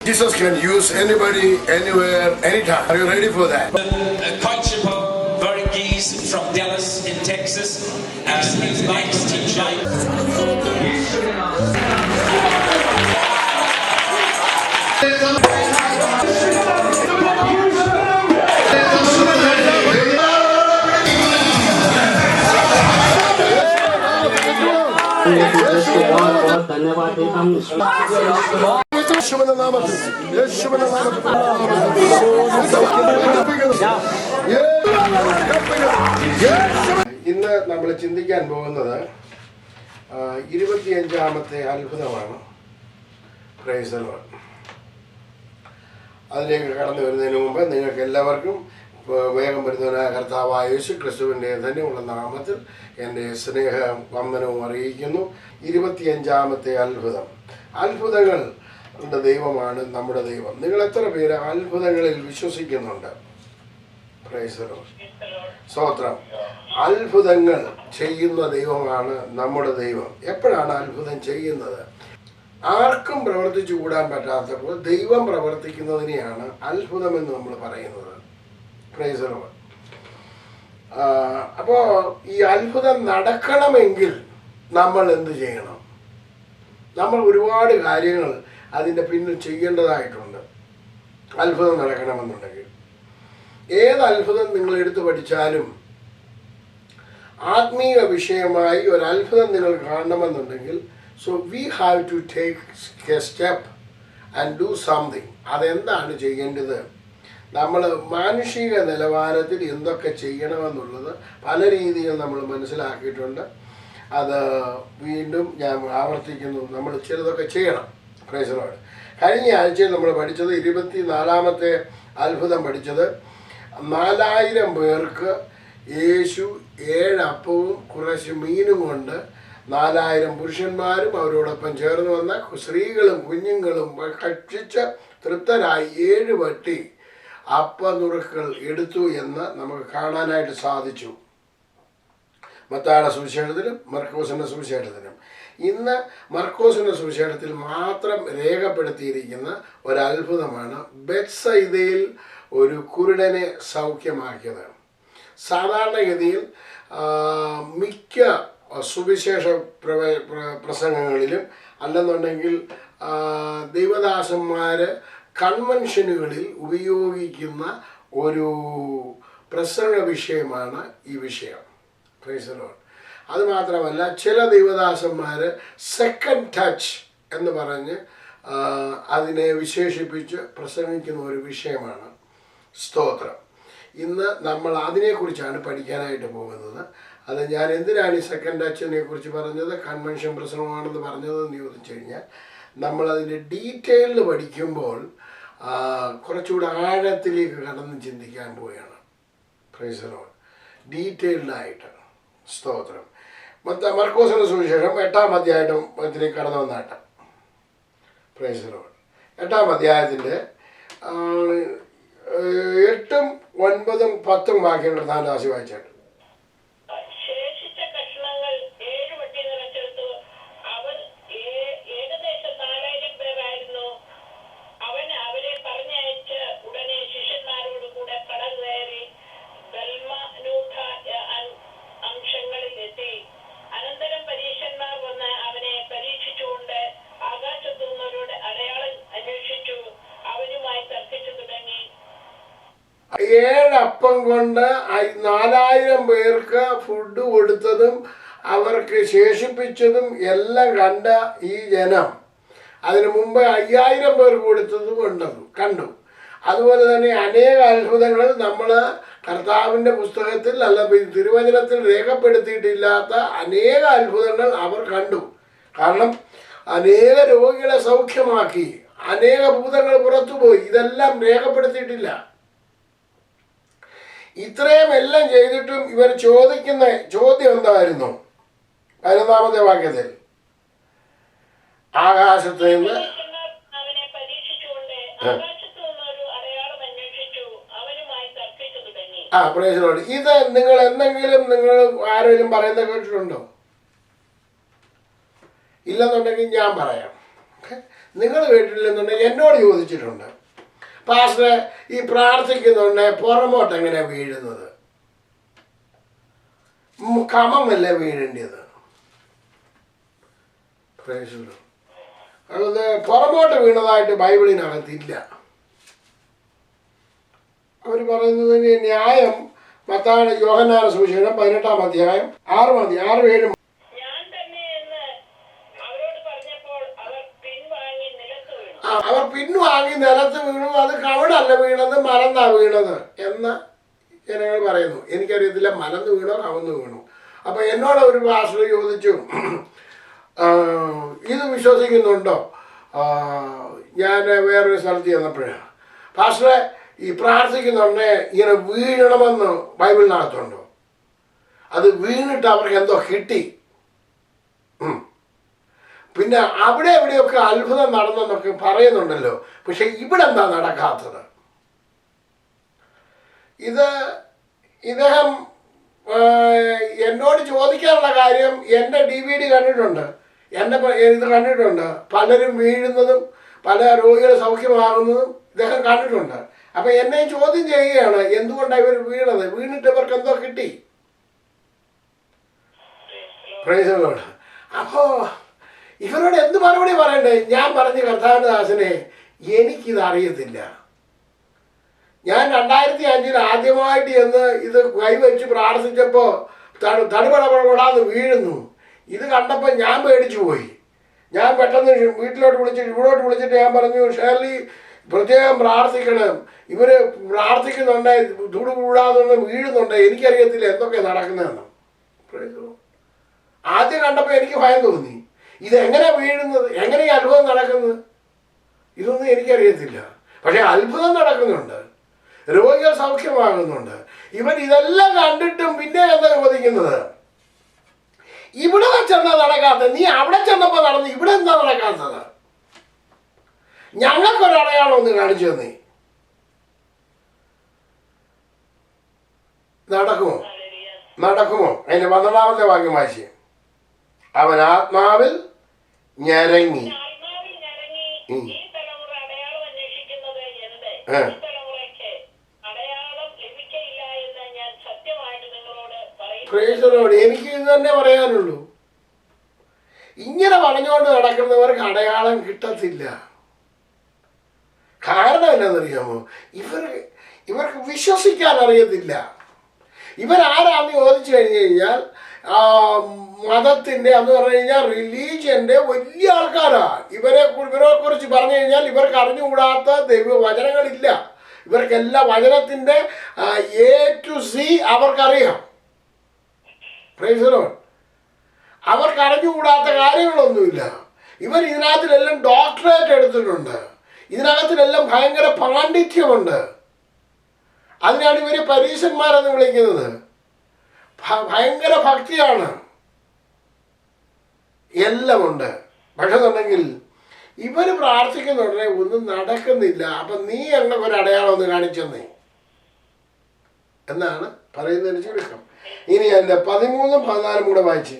Jesus can use anybody, anywhere, anytime. Are you ready for that? Coach Borges from Dallas in Texas. His next teacher. धन्यवाद देता हूँ। ഇന്ന് നമ്മൾ ചിന്തിക്കാൻ പോകുന്നത് 25ാമത്തെ അത്ഭുതമാണ്. Price the Lord. അതിലേക്ക് കടന്നു വരുന്നതിന് മുമ്പ് നിങ്ങൾക്ക് എല്ലാവർക്കും വേഗം വരുന്നവനായ കർത്താവായ യേശു ക്രിസ്തുവിൻ്റെ ധന്യമുള്ള നാമത്തിൽ എൻ്റെ സ്നേഹ വന്ദനവും അറിയിക്കുന്നു. 25ാമത്തെ അത്ഭുതം. അത്ഭുതങ്ങളുടെ ദൈവമാണ് നമ്മുടെ ദൈവം. നിങ്ങൾ എത്ര പേര് അത്ഭുതങ്ങളിൽ വിശ്വസിക്കുന്നുണ്ട്? Price the Lord. സ്തോത്രം. അത്ഭുതങ്ങൾ ചെയ്യുന്ന ദൈവമാണ് നമ്മുടെ ദൈവം. എപ്പോഴാണ് അത്ഭുതം ചെയ്യുന്നത്? ആർക്കും പ്രവർത്തിച്ചു കൂടാൻ പറ്റാത്തപ്പോൾ ദൈവം പ്രവർത്തിക്കുന്നതിനെയാണ് അത്ഭുതമെന്ന് നമ്മൾ പറയുന്നത്. Price the Lord. അപ്പോൾ ഈ അത്ഭുതം നടക്കണമെങ്കിൽ നമ്മൾ എന്ത് ചെയ്യണം? നമ്മൾ ഒരുപാട് കാര്യങ്ങൾ അതിൻ്റെ പിന്നിൽ ചെയ്യേണ്ടതായിട്ടുണ്ട്. അത്ഭുതം നടക്കണമെന്നുണ്ടെങ്കിൽ ഏത് അത്ഭുതം നിങ്ങൾ എടുത്തു പഠിച്ചാലും ആത്മീയ വിഷയമായി ഒരു അത്ഭുതം നിങ്ങൾ കാണണമെന്നുണ്ടെങ്കിൽ so we have to take a step and do something. അതെന്താണ് ചെയ്യേണ്ടത്? നമ്മൾ മാനുഷിക നിലവാരത്തിൽ എന്തൊക്കെ ചെയ്യണമെന്നുള്ളത് പല രീതിയിൽ നമ്മൾ മനസ്സിലാക്കിയിട്ടുണ്ട്. അത് വീണ്ടും ഞാൻ ആവർത്തിക്കുന്നു, നമ്മൾ ചിലതൊക്കെ ചെയ്യണം. Price the Lord. കഴിഞ്ഞ ആഴ്ചയിൽ നമ്മൾ പഠിച്ചത് 24ാമത്തെ അത്ഭുതം പഠിച്ചത് 4000 പേർക്ക് യേശു 7 അപ്പവും കുറച്ച് മീനും കൊണ്ട് 4000 പുരുഷന്മാരും അവരോടൊപ്പം ചേർന്ന് വന്ന സ്ത്രീകളും കുഞ്ഞുങ്ങളും ഭക്ഷിച്ച് തൃപ്തരായി 7 വട്ടി അപ്പനുറുക്കൾ എടുത്തു എന്ന് നമുക്ക് കാണാനായിട്ട് സാധിച്ചു. മത്തായിയുടെ സുവിശേഷത്തിലും മർക്കോസിൻ്റെ സുവിശേഷത്തിലും. ഇന്ന് മർക്കോസിൻ്റെ സുവിശേഷത്തിൽ മാത്രം രേഖപ്പെടുത്തിയിരിക്കുന്ന ഒരത്ഭുതമാണ് ബെത്സയിദയിൽ ഒരു കുരുടനെ സൗഖ്യമാക്കിയത്. സാധാരണഗതിയിൽ മിക്ക സുവിശേഷ പ്രസംഗങ്ങളിലും അല്ലെന്നുണ്ടെങ്കിൽ ദൈവദാസന്മാർ കൺവെൻഷനുകളിൽ ഉപയോഗിക്കുന്ന ഒരു പ്രസംഗ വിഷയമാണ് ഈ വിഷയം. Price the Lord. അതുമാത്രമല്ല, ചില ദൈവദാസന്മാർ സെക്കൻഡ് ടച്ച് എന്ന് പറഞ്ഞ് അതിനെ വിശേഷിപ്പിച്ച് പ്രസംഗിക്കുന്ന ഒരു വിഷയമാണ്. സ്തോത്രം. ഇന്ന് നമ്മൾ അതിനെക്കുറിച്ചാണ് പഠിക്കാനായിട്ട് പോകുന്നത്. അത് ഞാൻ എന്തിനാണ് ഈ സെക്കൻഡ് ടച്ചിനെ കുറിച്ച് പറഞ്ഞത്, കൺവെൻഷൻ പ്രസംഗമാണെന്ന് പറഞ്ഞതെന്ന് ചോദിച്ചു കഴിഞ്ഞാൽ, നമ്മളതിൻ്റെ ഡീറ്റെയിൽഡ് പഠിക്കുമ്പോൾ കുറച്ചുകൂടെ ആഴത്തിലേക്ക് കടന്ന് ചിന്തിക്കാൻ പോവുകയാണ്. Praise the lord. ഡീറ്റെയിൽഡായിട്ട്. സ്തോത്രം. മർക്കോസിൻ്റെ സുവിശേഷം 8ാം അധ്യായത്തിലേക്ക് കടന്നു വന്നാട്ട്. Praise the lord. 8ാം അധ്യായത്തിൻ്റെ 8ഉം 9ഉം 10ഉം വാക്യങ്ങൾ താൻ വായിച്ചാട്ട്. അപ്പം കൊണ്ട് 4000 പേർക്ക് ഫുഡ് കൊടുത്തതും അവർക്ക് ശേഷിപ്പിച്ചതും എല്ലാം കണ്ട ഈ ജനം അതിനു മുമ്പ് 5000 പേർക്ക് കൊടുത്തതും കണ്ടു. അതുപോലെ തന്നെ അനേക അത്ഭുതങ്ങൾ നമ്മൾ കർത്താവിൻ്റെ പുസ്തകത്തിൽ അല്ല തിരുവചനത്തിൽ രേഖപ്പെടുത്തിയിട്ടില്ലാത്ത അനേക അത്ഭുതങ്ങൾ അവർ കണ്ടു. കാരണം അനേക രോഗികളെ സൗഖ്യമാക്കി, അനേക ഭൂതങ്ങൾ പുറത്തുപോയി. ഇതെല്ലാം രേഖപ്പെടുത്തിയിട്ടില്ല. ഇത്രയും എല്ലാം ചെയ്തിട്ടും ഇവർ ചോദിക്കുന്ന ചോദ്യം എന്തായിരുന്നു? 11ാമത്തെ വാക്യത്തിൽ ആകാശത്ത് നിന്ന് പ്രൈസ് ദി ലോർഡ്. ഇത് നിങ്ങൾ എന്തെങ്കിലും ആരെങ്കിലും പറയുന്നത് കേട്ടിട്ടുണ്ടോ? ഇല്ലെന്നുണ്ടെങ്കിൽ ഞാൻ പറയാം. നിങ്ങൾ കേട്ടില്ലെന്നുണ്ടെങ്കിൽ എന്നോട് ചോദിച്ചിട്ടുണ്ട്, പാസ്റ്റർ ഈ പ്രാർത്ഥിക്കുന്നുണ്ടെങ്കിൽ പുറമോട്ട് എങ്ങനെയാണ് വീഴുന്നത്? കമമല്ലേ വീഴേണ്ടത്? അത് പുറമോട്ട് വീണതായിട്ട് ബൈബിളിനകത്തില്ല. അവർ പറയുന്നത് ന്യായം മത്തായി യോഹന്നാന്റെ സുവിശേഷം 18-ാം അധ്യായം 6-7 അവർ പിൻവാങ്ങി നിലത്ത് വീണു. അത് കവിടല്ല വീണത്, മലന്നാ വീണത് എന്ന് ജനങ്ങൾ പറയുന്നു. എനിക്കറിയത്തില്ല മലന്ന് വീണോ കവന്ന് വീണു. അപ്പം എന്നോട് ഒരു പാസ്റ്റർ ചോദിച്ചു, ഇത് വിശ്വസിക്കുന്നുണ്ടോ? ഞാൻ വേറൊരു സ്ഥലത്ത് ചെന്നപ്പോഴാണ്, പാസ്റ്ററെ ഈ പ്രാർത്ഥിക്കുന്നുണ്ടെ ഇങ്ങനെ വീഴണമെന്ന് ബൈബിളിനകത്തുണ്ടോ? അത് വീണിട്ട് അവർക്ക് എന്തോ കിട്ടി. പിന്നെ അവിടെ എവിടെയൊക്കെ അത്ഭുതം നടന്നെന്നൊക്കെ പറയുന്നുണ്ടല്ലോ. പക്ഷെ ഇവിടെ എന്താ നടക്കാത്തത്? ഇദ്ദേഹം എന്നോട് ചോദിക്കാനുള്ള കാര്യം എൻ്റെ DVD കണ്ടിട്ടുണ്ട്, എൻ്റെ ഇത് കണ്ടിട്ടുണ്ട്. പലരും വീഴുന്നതും പല രോഗികൾ സൗഖ്യമാകുന്നതും ഇദ്ദേഹം കണ്ടിട്ടുണ്ട്. അപ്പം എന്നെ ചോദ്യം ചെയ്യുകയാണ്, എന്തുകൊണ്ടാണ് ഇവർ വീണത്? വീണിട്ട് ഇവർക്ക് എന്തോ കിട്ടി. അപ്പോൾ ഇവരോട് എന്ത് മറുപടി പറയണ്ടേ? ഞാൻ പറഞ്ഞു, കർത്താവിൻ്റെ ദാസനെ, എനിക്കിത് അറിയത്തില്ല. ഞാൻ 2005 ആദ്യമായിട്ട് ചെന്ന് ഇത് കൈവച്ച് പ്രാർത്ഥിച്ചപ്പോൾ തടുപടപടാന്ന് വീഴുന്നു. ഇത് കണ്ടപ്പോൾ ഞാൻ പേടിച്ചു പോയി. ഞാൻ പെട്ടെന്ന് വീട്ടിലോട്ട് ഇവിടോട്ട് വിളിച്ചിട്ട് ഞാൻ പറഞ്ഞു, ഷേർലി പ്രത്യേകം പ്രാർത്ഥിക്കണം, ഇവർ പ്രാർത്ഥിക്കുന്നുണ്ട്, തുടുകൂടാന്നുണ്ട്, വീഴുന്നുണ്ട്, എനിക്കറിയത്തില്ല എന്തൊക്കെ നടക്കുന്നതെന്ന്. ആദ്യം കണ്ടപ്പോൾ എനിക്ക് ഭയം തോന്നി. ഇതെങ്ങനെ വീഴുന്നത്, എങ്ങനെ ഈ അത്ഭുതം നടക്കുന്നത്, ഇതൊന്നും എനിക്കറിയത്തില്ല. പക്ഷെ അത്ഭുതം നടക്കുന്നുണ്ട്, രോഗികൾ സൗഖ്യമാകുന്നുണ്ട്. ഇവൻ ഇതെല്ലാം കണ്ടിട്ടും പിന്നെ എന്താ ചോദിക്കുന്നത്? ഇവിടെ ചെന്നാ നടക്കാത്തത്, നീ അവിടെ ചെന്നപ്പോൾ നടന്നു, ഇവിടെ എന്താ നടക്കാത്തത്? ഞങ്ങൾക്കൊരടയാളം ഒന്ന് കാണിച്ചു തന്നേ. നടക്കുമോ? അതിന്റെ 12-ാമത്തെ വാക്യം വായിച്ച്, അവൻ ആത്മാവിൽ ഞരങ്ങി. എനിക്ക് ഇത് തന്നെ പറയാനുള്ളൂ. ഇങ്ങനെ പറഞ്ഞുകൊണ്ട് നടക്കുന്നവർക്ക് അടയാളം കിട്ടത്തില്ല. കാരണം എന്നാണെന്നറിയാമോ? ഇവർക്ക് വിശ്വസിക്കാൻ അറിയത്തില്ല. ഇവരാരാന്ന് ചോദിച്ചു കഴിഞ്ഞു കഴിഞ്ഞാൽ മതത്തിൻ്റെ എന്ന് പറഞ്ഞു കഴിഞ്ഞാൽ റിലീജിയൻ്റെ വലിയ ആൾക്കാരാ. ഇവരെ കുറിച്ച് പറഞ്ഞു കഴിഞ്ഞാൽ ഇവർക്ക് അറിഞ്ഞുകൂടാത്ത ദൈവവചനങ്ങളില്ല. ഇവർക്കെല്ലാം വചനത്തിൻ്റെ A to Z അവർക്കറിയാം. Price the Lord. അവർക്ക് അറിഞ്ഞുകൂടാത്ത കാര്യങ്ങളൊന്നുമില്ല. ഇവർ ഇതിനകത്തിലെല്ലാം ഡോക്ടറേറ്റ് എടുത്തിട്ടുണ്ട്. ഇതിനകത്തിലെല്ലാം ഭയങ്കര പാണ്ഡിത്യമുണ്ട്. അതിനാണ് ഇവർ പരീശന്മാരെന്ന് വിളിക്കുന്നത്. ഭയങ്കര ഭക്തിയാണ്, എല്ലാമുണ്ട്. പക്ഷെ എന്നുണ്ടെങ്കിൽ ഇവർ പ്രാർത്ഥിക്കുന്നുടനെ ഒന്നും നടക്കുന്നില്ല. അപ്പം നീ എന്നൊക്കെ ഒരു അടയാളം ഒന്ന് കാണിച്ചെന്നേ എന്നാണ് പറയുന്നതിന് ചുരുക്കം. ഇനി എൻ്റെ 13-ഉം 14-ഉം കൂടെ വായിച്ചേ.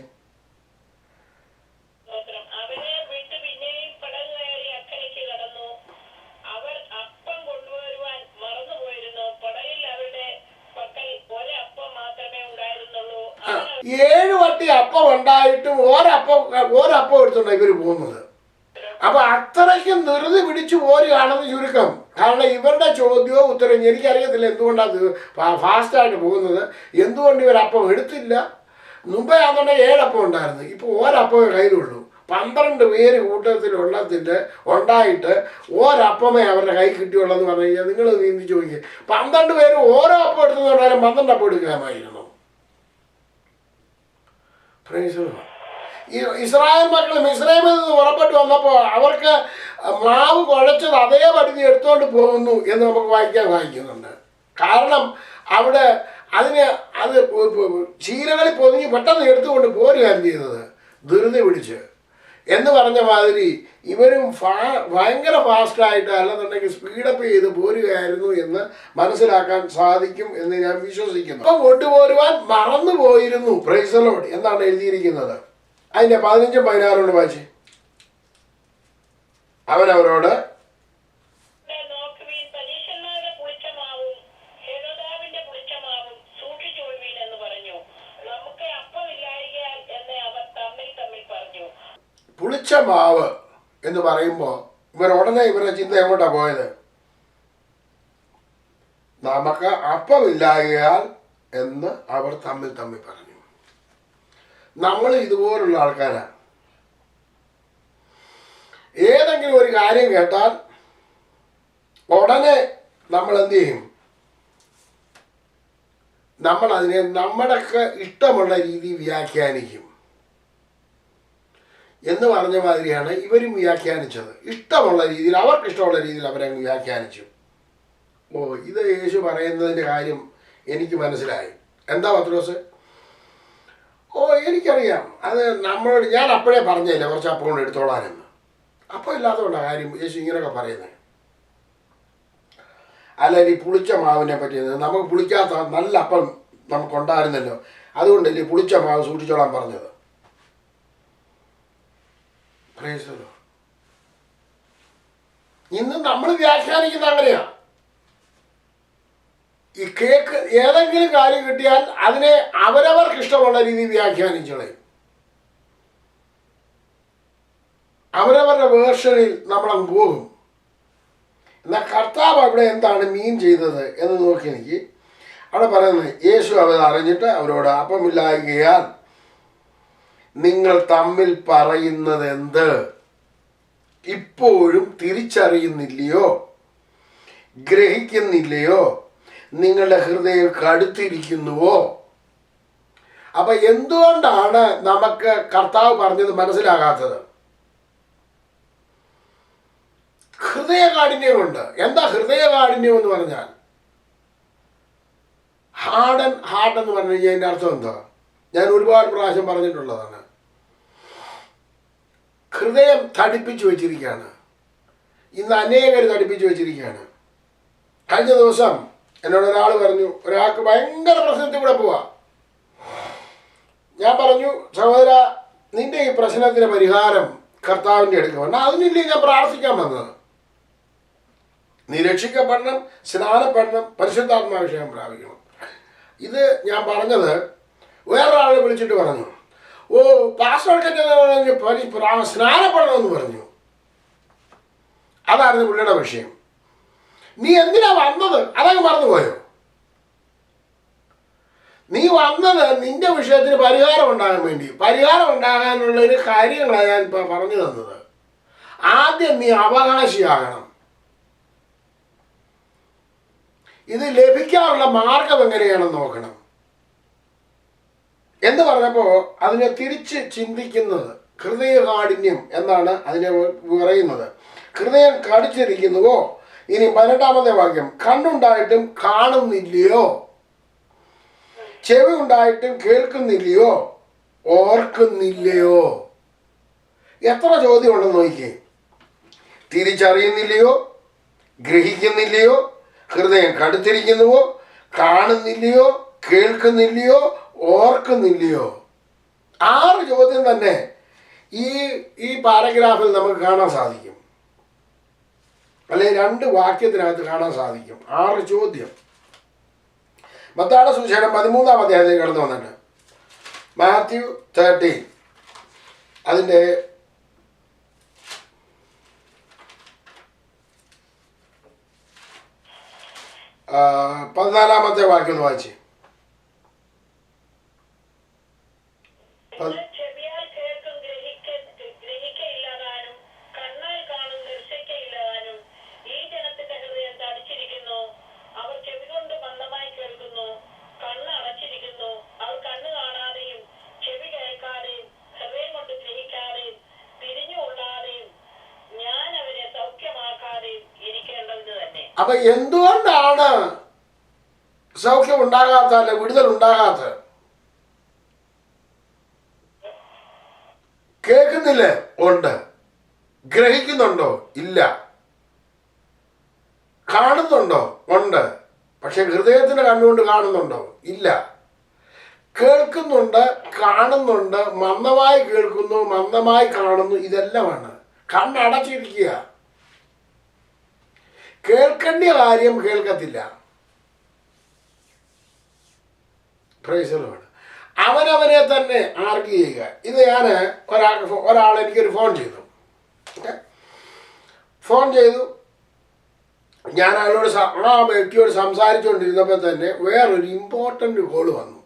ഏഴ് വട്ടി അപ്പം ഉണ്ടായിട്ടും ഒരപ്പം എടുത്തുണ്ടോ ഇവർ പോകുന്നത്. അപ്പൊ അത്രയ്ക്കും ധൃതി പിടിച്ചു പോരുകയാണെന്ന് ചുരുക്കം. കാരണം ഇവരുടെ ചോദ്യവും ഉത്തരവും എനിക്കറിയത്തില്ല എന്തുകൊണ്ടാണ് ഫാസ്റ്റായിട്ട് പോകുന്നത്, എന്തുകൊണ്ട് ഇവരപ്പം എടുത്തില്ല. മുമ്പേ ആണെന്നുണ്ടെങ്കിൽ 7 അപ്പം ഉണ്ടായിരുന്നു, ഇപ്പോൾ ഒരപ്പമേ കയ്യിലുള്ളൂ. 12 പേര് ഉണ്ടായിട്ട് ഒരപ്പമേ അവരുടെ കൈ കിട്ടിയുള്ളതെന്ന് പറഞ്ഞു കഴിഞ്ഞാൽ നിങ്ങൾ നീന്തി ചോദിക്കുക. 12 പേര് ഓരോ അപ്പം എടുത്തെന്ന് പറഞ്ഞാലും 12 അപ്പം എടുക്കാമായിരുന്നു. ഈ ഇസ്രായേൽ മക്കൾ മിസ്രൈമിൽ നിന്ന് പുറപ്പെട്ടു വന്നപ്പോൾ അവർക്ക് മാവ് കുഴച്ചത് അതേപടി എടുത്തുകൊണ്ട് പോകുന്നു എന്ന് നമുക്ക് വായിക്കുന്നുണ്ട്. കാരണം അവിടെ അത് ചീരകളിൽ പൊതിഞ്ഞ് പെട്ടെന്ന് എടുത്തുകൊണ്ട് പോരുകയാണ് ചെയ്തത്, ധൃതി പിടിച്ച് എന്ന് പറഞ്ഞ മാതിരി ഇവരും ഭയങ്കര ഫാസ്റ്റായിട്ട് അല്ലെന്നുണ്ടെങ്കിൽ സ്പീഡപ്പ് ചെയ്ത് പോരുകയായിരുന്നു എന്ന് മനസ്സിലാക്കാൻ സാധിക്കും എന്ന് ഞാൻ വിശ്വസിക്കുന്നു. അപ്പം കൊണ്ടുപോരുവാൻ മറന്നു പോയിരുന്നു. പ്രൈസ് ദി ലോർഡ് എന്നാണ് എഴുതിയിരിക്കുന്നത്. അതിൻ്റെ 15-ഉം 16-ഉം വായിച്ച്. അവനവരോട് നോക്കുവീൻ, പരീശന്മാരുടെ പുളിച്ചമാവും ഹെരോദാവിന്റെ പുളിച്ചമാവും സൂക്ഷിച്ചുകൊള്ളുവീൻ എന്ന് പറഞ്ഞു. നമുക്ക് അപ്പമില്ലായികയാൽ എന്ന് അവർ തമ്മിൽ തമ്മിൽ പറഞ്ഞു. പുളിച്ച മാവ് എന്ന് പറയുമ്പോൾ ഇവരുടെ ചിന്ത എങ്ങോട്ടാ പോയത്? നമുക്ക് അപ്പമില്ലായകയാൽ എന്ന് അവർ തമ്മിൽ തമ്മിൽ പറഞ്ഞു. നമ്മൾ ഇതുപോലുള്ള ആൾക്കാരാണ്. ഏതെങ്കിലും ഒരു കാര്യം കേട്ടാൽ ഉടനെ നമ്മൾ എന്ത് ചെയ്യും? നമ്മൾ അതിനെ നമ്മുടെയൊക്കെ ഇഷ്ടമുള്ള രീതി വ്യാഖ്യാനിക്കും എന്ന് പറഞ്ഞ മാതിരിയാണ് ഇവരും വ്യാഖ്യാനിച്ചത്. ഇഷ്ടമുള്ള രീതിയിൽ, അവർക്ക് ഇഷ്ടമുള്ള രീതിയിൽ അവരങ്ങ് വ്യാഖ്യാനിച്ചു. ഓ, ഇത് യേശു പറയുന്നതിൻ്റെ കാര്യം എനിക്ക് മനസ്സിലായി. എന്താ പത്രോസ്? ഓ, എനിക്കറിയാം, അത് നമ്മളോട് ഞാൻ അപ്പോഴേ പറഞ്ഞില്ല കുറച്ച് അപ്പം കൊണ്ട് എടുത്തോളാനെന്ന്. അപ്പം ഇല്ലാത്തതുകൊണ്ടാണ് കാര്യം യേശു ഇങ്ങനെയൊക്കെ പറയുന്നത്. അല്ലെങ്കിൽ ഈ പുളിച്ച മാവിനെ പറ്റി നമുക്ക് പുളിക്കാത്ത നല്ല അപ്പം നമുക്കുണ്ടായിരുന്നല്ലോ, അതുകൊണ്ടല്ലേ പുളിച്ച മാവ് സൂക്ഷിച്ചോളാൻ പറഞ്ഞത്. ഇന്ന് നമ്മൾ വ്യാഖ്യാനിക്കുന്ന അങ്ങനെയാ. ഈ കേക്ക് ഏതെങ്കിലും കാര്യം കിട്ടിയാൽ അതിനെ അവരവർക്ക് ഇഷ്ടമുള്ള രീതിയിൽ വ്യാഖ്യാനിച്ചോളയും. അവരവരുടെ വേർഷനിൽ നമ്മളങ്ങ് പോകും. എന്നാൽ കർത്താവ് അവിടെ എന്താണ് മീൻ ചെയ്തത് എന്ന് നോക്കി എനിക്ക് അവിടെ പറയുന്നത്, യേശു അവർ അറിഞ്ഞിട്ട് അവരോട്, അപ്പമില്ലായകയാൽ നിങ്ങൾ തമ്മിൽ പറയുന്നത് എന്ത്? ഇപ്പോഴും തിരിച്ചറിയുന്നില്ലയോ? ഗ്രഹിക്കുന്നില്ലയോ? നിങ്ങളുടെ ഹൃദയം കടുത്തിരിക്കുന്നുവോ? അപ്പൊ എന്തുകൊണ്ടാണ് നമുക്ക് കർത്താവ് പറഞ്ഞത് മനസ്സിലാകാത്തത്? ഹൃദയകാഠിന്യം കൊണ്ട്. എന്താ ഹൃദയകാഠിന്യം എന്ന് പറഞ്ഞാൽ? ഹാർട്ട് എന്ന് പറഞ്ഞു കഴിഞ്ഞാൽ അതിൻ്റെ അർത്ഥം എന്താ? ഞാൻ ഒരുപാട് പ്രാവശ്യം പറഞ്ഞിട്ടുള്ളതാണ്. ഹൃദയം തടിപ്പിച്ചു വെച്ചിരിക്കുകയാണ്. ഇന്ന് അനേകർ തടിപ്പിച്ചു വെച്ചിരിക്കുകയാണ്. കഴിഞ്ഞ ദിവസം എന്നോട് ഒരാൾ പറഞ്ഞു, ഒരാൾക്ക് ഭയങ്കര പ്രശ്നത്തിൽ കൂടെ പോവാ. ഞാൻ പറഞ്ഞു, സഹോദര, നിന്റെ ഈ പ്രശ്നത്തിന് പരിഹാരം കർത്താവിൻ്റെ അടുക്ക വേണം. അതിനില്ലേ ഞാൻ പ്രാർത്ഥിക്കാൻ വന്നത്. നീ രക്ഷിക്കപ്പെടണം, സ്നാനപ്പെടണം, പരിശുദ്ധാത്മാഭിഷേകം പ്രാപിക്കണം. ഇത് ഞാൻ പറഞ്ഞത് വേറൊരാളെ വിളിച്ചിട്ട് പറഞ്ഞു, ഓ പാസ്റ്റർക്ക് സ്നാനപ്പെടണമെന്ന് പറഞ്ഞു. അതായിരുന്നു പുള്ളിയുടെ വിഷയം. നീ എന്തിനാ വന്നത്? അതങ്ങ് മറന്നുപോയോ? നീ വന്നത് നിന്റെ വിഷയത്തിന് പരിഹാരം ഉണ്ടാകാൻ വേണ്ടി. പരിഹാരം ഉണ്ടാകാനുള്ളൊരു കാര്യങ്ങളാണ് ഞാൻ ഇപ്പം പറഞ്ഞു തന്നത്. ആദ്യം നീ അവകാശിയാകണം. ഇത് ലഭിക്കാനുള്ള മാർഗം എങ്ങനെയാണെന്ന് നോക്കണം എന്ന് പറഞ്ഞപ്പോൾ അതിനെ തിരിച്ച് ചിന്തിക്കുന്നത് ഹൃദയകാഠിന്യം എന്നാണ് അതിനെ പറയുന്നത്. ഹൃദയം കടിച്ചിരിക്കുന്നുവോ? ഇനി 18-ാമത്തെ വാക്യം, കണ്ണുണ്ടായിട്ടും കാണുന്നില്ലയോ? ചെവി ഉണ്ടായിട്ടും കേൾക്കുന്നില്ലയോ? ഓർക്കുന്നില്ലയോ? എത്ര ചോദ്യം ഉണ്ടെന്ന് നോക്കിയേ. തിരിച്ചറിയുന്നില്ലയോ? ഗ്രഹിക്കുന്നില്ലയോ? ഹൃദയം കടുത്തിരിക്കുന്നുവോ? കാണുന്നില്ലയോ? കേൾക്കുന്നില്ലയോ? ഓർക്കുന്നില്ലയോ? 6 ചോദ്യം തന്നെ ഈ പാരഗ്രാഫിൽ നമുക്ക് കാണാൻ സാധിക്കും. അല്ലെങ്കിൽ 2 വാക്യത്തിനകത്ത് കാണാൻ സാധിക്കും. 6 ചോദ്യം. മത്തായിയുടെ സുവിശേഷം 13-ാം അധ്യായത്തിൽ കടന്നു വന്നിട്ട് മാത്യു 13 അതിൻ്റെ 14-ാമത്തെ വാക്യം ഒന്ന് വായിച്ചേ. ചെവിയാൽ കേൾക്കും ഗ്രഹിക്കയില്ലാതാനും കണ്ണാൽ കാണും ദർശിക്കയില്ലാതാനും ഈ ജനത്തിന്റെ ഹൃദയം തടിച്ചിരിക്കുന്നു. അവർ ചെവി കൊണ്ട് മന്ദമായി കേൾക്കുന്നു, കണ്ണ് അടച്ചിരിക്കുന്നു. അവർ കണ്ണ് കാണാതെയും ചെവി കേൾക്കാതെയും ഹൃദയം കൊണ്ട് ഗ്രഹിക്കാതെയും തിരിഞ്ഞുകൊള്ളാതെയും ഞാൻ അവരെ സൗഖ്യമാക്കാതെയും ഇരിക്കേണ്ടത് തന്നെ. അപ്പൊ എന്തുകൊണ്ടാണ് സൗഖ്യം ഉണ്ടാകാത്ത, അല്ലെ വിടുതൽ ഉണ്ടാകാത്ത? കേൾക്കുന്നില്ലേ? ഉണ്ട്. ഗ്രഹിക്കുന്നുണ്ടോ? ഇല്ല. കാണുന്നുണ്ടോ? ഉണ്ട്. പക്ഷെ ഹൃദയത്തിന്റെ കണ്ണുകൊണ്ട് കാണുന്നുണ്ടോ? ഇല്ല. കേൾക്കുന്നുണ്ട്, കാണുന്നുണ്ട്, മന്ദമായി കേൾക്കുന്നു, മന്ദമായി കാണുന്നു. ഇതെല്ലാമാണ്. കണ്ണടച്ചിരിക്കുക. കേൾക്കേണ്ട കാര്യം കേൾക്കത്തില്ല. Price the Lord. അവനവനെ തന്നെ ആർഗ്യൂ ചെയ്യുക. ഇത് ഞാൻ ഒരാൾ എനിക്കൊരു ഫോൺ ചെയ്തു. ഞാൻ അയാളോട് ആ വ്യക്തിയോട് സംസാരിച്ചുകൊണ്ടിരുന്നപ്പോൾ തന്നെ വേറൊരു ഇമ്പോർട്ടൻ്റ് കോൾ വന്നു.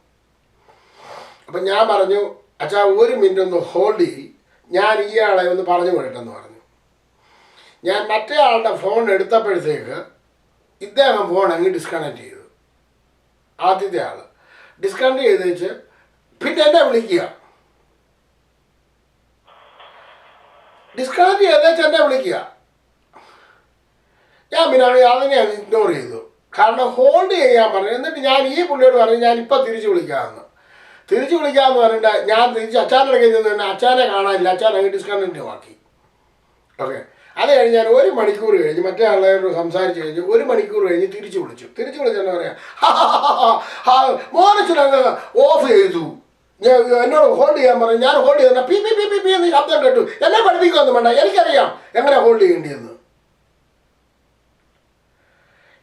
അപ്പം ഞാൻ പറഞ്ഞു, അച്ഛാ 1 മിനിറ്റ് ഒന്ന് ഹോൾഡ് ചെയ്യ്, ഞാൻ ഇയാളെ ഒന്ന് പറഞ്ഞു വിടട്ടെന്ന് പറഞ്ഞു. ഞാൻ മറ്റേ ആളുടെ ഫോൺ എടുത്തപ്പോഴത്തേക്ക് ഇദ്ദേഹം ഫോൺ അങ്ങ് ഡിസ്കണക്ട് ചെയ്തു. ആദ്യത്തെ ആൾ ഡിസ്കണക്ട് ചെയ്ത് വെച്ച് പിന്നെ എന്നെ വിളിക്കുക. ഡിസ്കണക്ട് ചെയ്തേച്ച് എന്നെ വിളിക്കുക. ഞാൻ പിന്നെ അതിനെ ഇഗ്നോർ ചെയ്തു. കാരണം ഹോൾഡ് ചെയ്യാൻ പറഞ്ഞു. എന്നിട്ട് ഞാൻ ഈ പുള്ളിയോട് പറഞ്ഞു, ഞാൻ ഇപ്പം തിരിച്ച് വിളിക്കാമെന്ന് പറഞ്ഞിട്ട് ഞാൻ തിരിച്ച് അച്ഛൻ്റെ ഇടയ്ക്ക് നിന്ന് തന്നെ അച്ഛനെ കാണാനില്ല. അച്ഛൻ അങ്ങ് ഡിസ്കണക്റ്റ് ആക്കി. ഓക്കെ. അത് കഴിഞ്ഞ് ഞാൻ 1 മണിക്കൂർ കഴിഞ്ഞ് മറ്റേ ആളോട് സംസാരിച്ച് കഴിഞ്ഞ് 1 മണിക്കൂർ കഴിഞ്ഞ് തിരിച്ച് വിളിച്ചെന്ന് പറയാം, മോനച്ഛനങ്ങ് ഓഫ് ചെയ്തു, എന്നോട് ഹോൾഡ് ചെയ്യാൻ പറഞ്ഞു. ഞാൻ ഹോൾഡ് ചെയ്ത P P P P P എന്ന് ശബ്ദം കേട്ടു. എന്നെ പഠിപ്പിക്കുമൊന്നും വേണ്ട, എനിക്കറിയാം എങ്ങനെ ഹോൾഡ് ചെയ്യേണ്ടിയെന്ന്.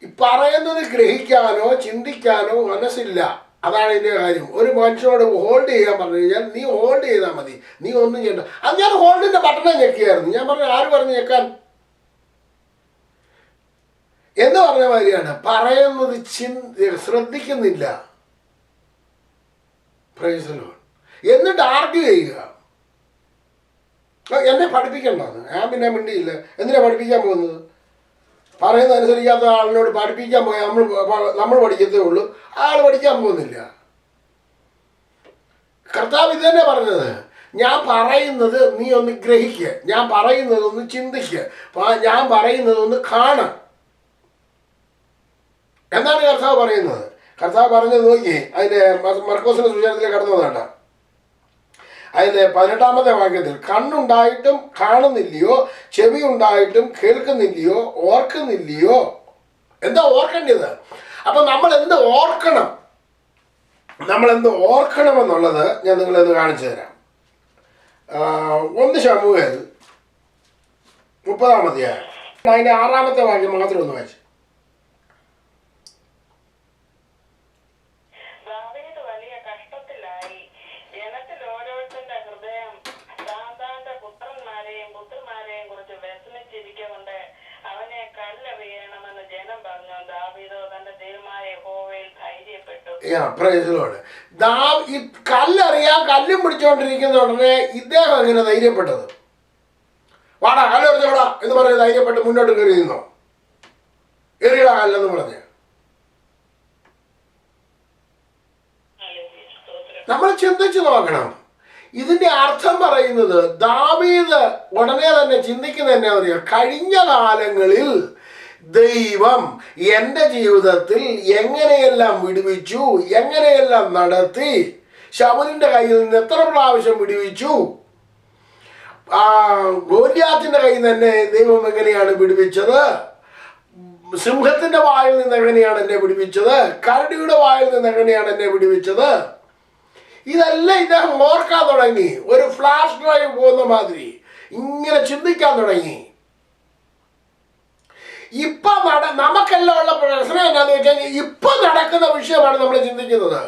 ഈ പറയുന്നത് ഗ്രഹിക്കാനോ ചിന്തിക്കാനോ മനസ്സില്ല. അതാണ് ഇതിൻ്റെ കാര്യം. ഒരു മനുഷ്യനോട് ഹോൾഡ് ചെയ്യാൻ പറഞ്ഞു കഴിഞ്ഞാൽ നീ ഹോൾഡ് ചെയ്താൽ മതി, നീ ഒന്നും ചെയ്യണ്ട. അത് ഞാൻ ഹോൾഡിൻ്റെ ബട്ടണെ ഞെക്കിയായിരുന്നു. ഞാൻ പറഞ്ഞു, ആര് പറഞ്ഞു ഞെക്കാൻ എന്ന് പറഞ്ഞ മാതിരിയാണ്. പറയുന്നത് ശ്രദ്ധിക്കുന്നില്ല. Price the Lord. എന്നിട്ട് ആർഗ്യൂ ചെയ്യുക. എന്നെ പഠിപ്പിക്കണ്ടെന്ന്. ഞാൻ പിന്നെ മിണ്ടിയില്ല. എന്തിനാ പഠിപ്പിക്കാൻ പോകുന്നത്? പറയുന്നത് അനുസരിക്കാത്ത ആളിനോട് പഠിപ്പിക്കാൻ പോയാൽ നമ്മൾ പഠിക്കത്തേ ഉള്ളൂ, ആൾ പഠിക്കാൻ പോകുന്നില്ല. കർത്താവ് ഇത് തന്നെ പറഞ്ഞത്, ഞാൻ പറയുന്നത് നീ ഒന്ന് ഗ്രഹിക്കുക, ഞാൻ പറയുന്നത് ഒന്ന് ചിന്തിക്കുക, ഞാൻ പറയുന്നത് ഒന്ന് കാണുക എന്നാണ് കർത്താവ് പറയുന്നത്. കർത്താവ് പറഞ്ഞത് നോക്കി, അതിൻ്റെ മർക്കോസിന്റെ സുവിശേഷത്തിലേക്ക് കടന്നു വന്നേണ്ട. അതിൻ്റെ 18-ാമത്തെ വാക്യത്തിൽ, കണ്ണുണ്ടായിട്ടും കാണുന്നില്ലയോ, ചെവി ഉണ്ടായിട്ടും കേൾക്കുന്നില്ലയോ, ഓർക്കുന്നില്ലയോ. എന്താ ഓർക്കേണ്ടത്? അപ്പം നമ്മൾ എന്ത് ഓർക്കണം, എന്നുള്ളത് ഞാൻ നിങ്ങളെന്ന് കാണിച്ചു തരാം. 1 ശമൂവേൽ 30-ാം അധ്യായം അതിൻ്റെ 6-ാമത്തെ വാക്യം മാത്രം ഒന്ന് വായിച്ചു. ഈ കല്ലറിയാൻ കല്ലും പിടിച്ചുകൊണ്ടിരിക്കുന്ന ഉടനെ ഇദ്ദേഹം എങ്ങനെ ധൈര്യപ്പെട്ടത്? വാടാ കല്ലെറിഞ്ഞോടാ എന്ന് പറഞ്ഞ് ധൈര്യപ്പെട്ട് മുന്നോട്ട് കയറി നിന്നോ? എറിയടാ കല്ലെന്ന് പറഞ്ഞ്. നമ്മൾ ചിന്തിച്ചു നോക്കണം. ഇതിന്റെ അർത്ഥം പറയുന്നത്, ദാവീദ് ഉടനെ തന്നെ ചിന്തിക്കുന്ന എന്നാ പറയുക, കഴിഞ്ഞ കാലങ്ങളിൽ ദൈവം എൻ്റെ ജീവിതത്തിൽ എങ്ങനെയെല്ലാം വിടുവിച്ചു, എങ്ങനെയെല്ലാം നടത്തി, ശൗലിന്റെ കയ്യിൽ നിന്ന് എത്ര പ്രാവശ്യം വിടുവിച്ചു, ഗോലിയാത്തിന്റെ കയ്യിൽ നിന്ന് തന്നെ ദൈവം എങ്ങനെയാണ് വിടുവിച്ചത്, സിംഹത്തിന്റെ വായിൽ നിന്ന് എങ്ങനെയാണ് എന്നെ വിടുവിച്ചത്, കരടിയുടെ വായിൽ നിന്ന് എങ്ങനെയാണ് എന്നെ വിടുവിച്ചത്, ഇതെല്ലാം ഇദ്ദേഹം ഓർക്കാൻ തുടങ്ങി. ഒരു ഫ്ലാഷ് ഡ്രൈവ് പോകുന്ന മാതിരി ഇങ്ങനെ ചിന്തിക്കാൻ തുടങ്ങി. ഇപ്പൊ നമുക്കെല്ലാം ഉള്ള പ്രശ്നം എന്താന്ന് വെച്ചാൽ, ഇപ്പൊ നടക്കുന്ന വിഷയമാണ് നമ്മൾ ചിന്തിക്കുന്നത്.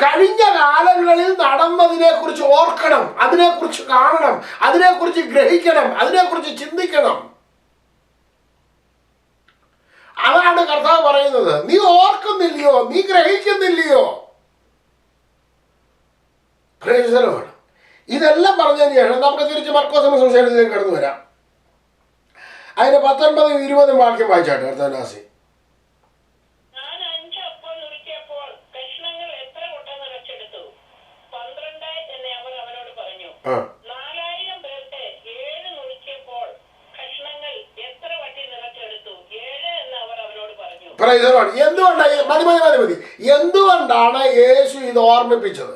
കഴിഞ്ഞ കാലങ്ങളിൽ നടന്നതിനെ കുറിച്ച് ഓർക്കണം, അതിനെക്കുറിച്ച് കാണണം, അതിനെക്കുറിച്ച് ഗ്രഹിക്കണം, അതിനെക്കുറിച്ച് ചിന്തിക്കണം. അതാണ് കർത്താവ് പറയുന്നത്. നീ ഓർക്കുന്നില്ലയോ, നീ ഗ്രഹിക്കുന്നില്ലയോ? Praise the Lord. ഇതെല്ലാം പറഞ്ഞതിന് ശേഷം നമുക്ക് തിരിച്ച് മർക്കോസിന്റെ സുവിശേഷത്തിലേക്ക് കടന്നു വരാം. അതിന്റെ 19-ഉം 20-ഉം വാക്യം വായിച്ചാട്ടെ കർത്താവ്ദാസി. എന്തുകൊണ്ടാണ് യേശു ഇത് ഓർമ്മിപ്പിച്ചത്?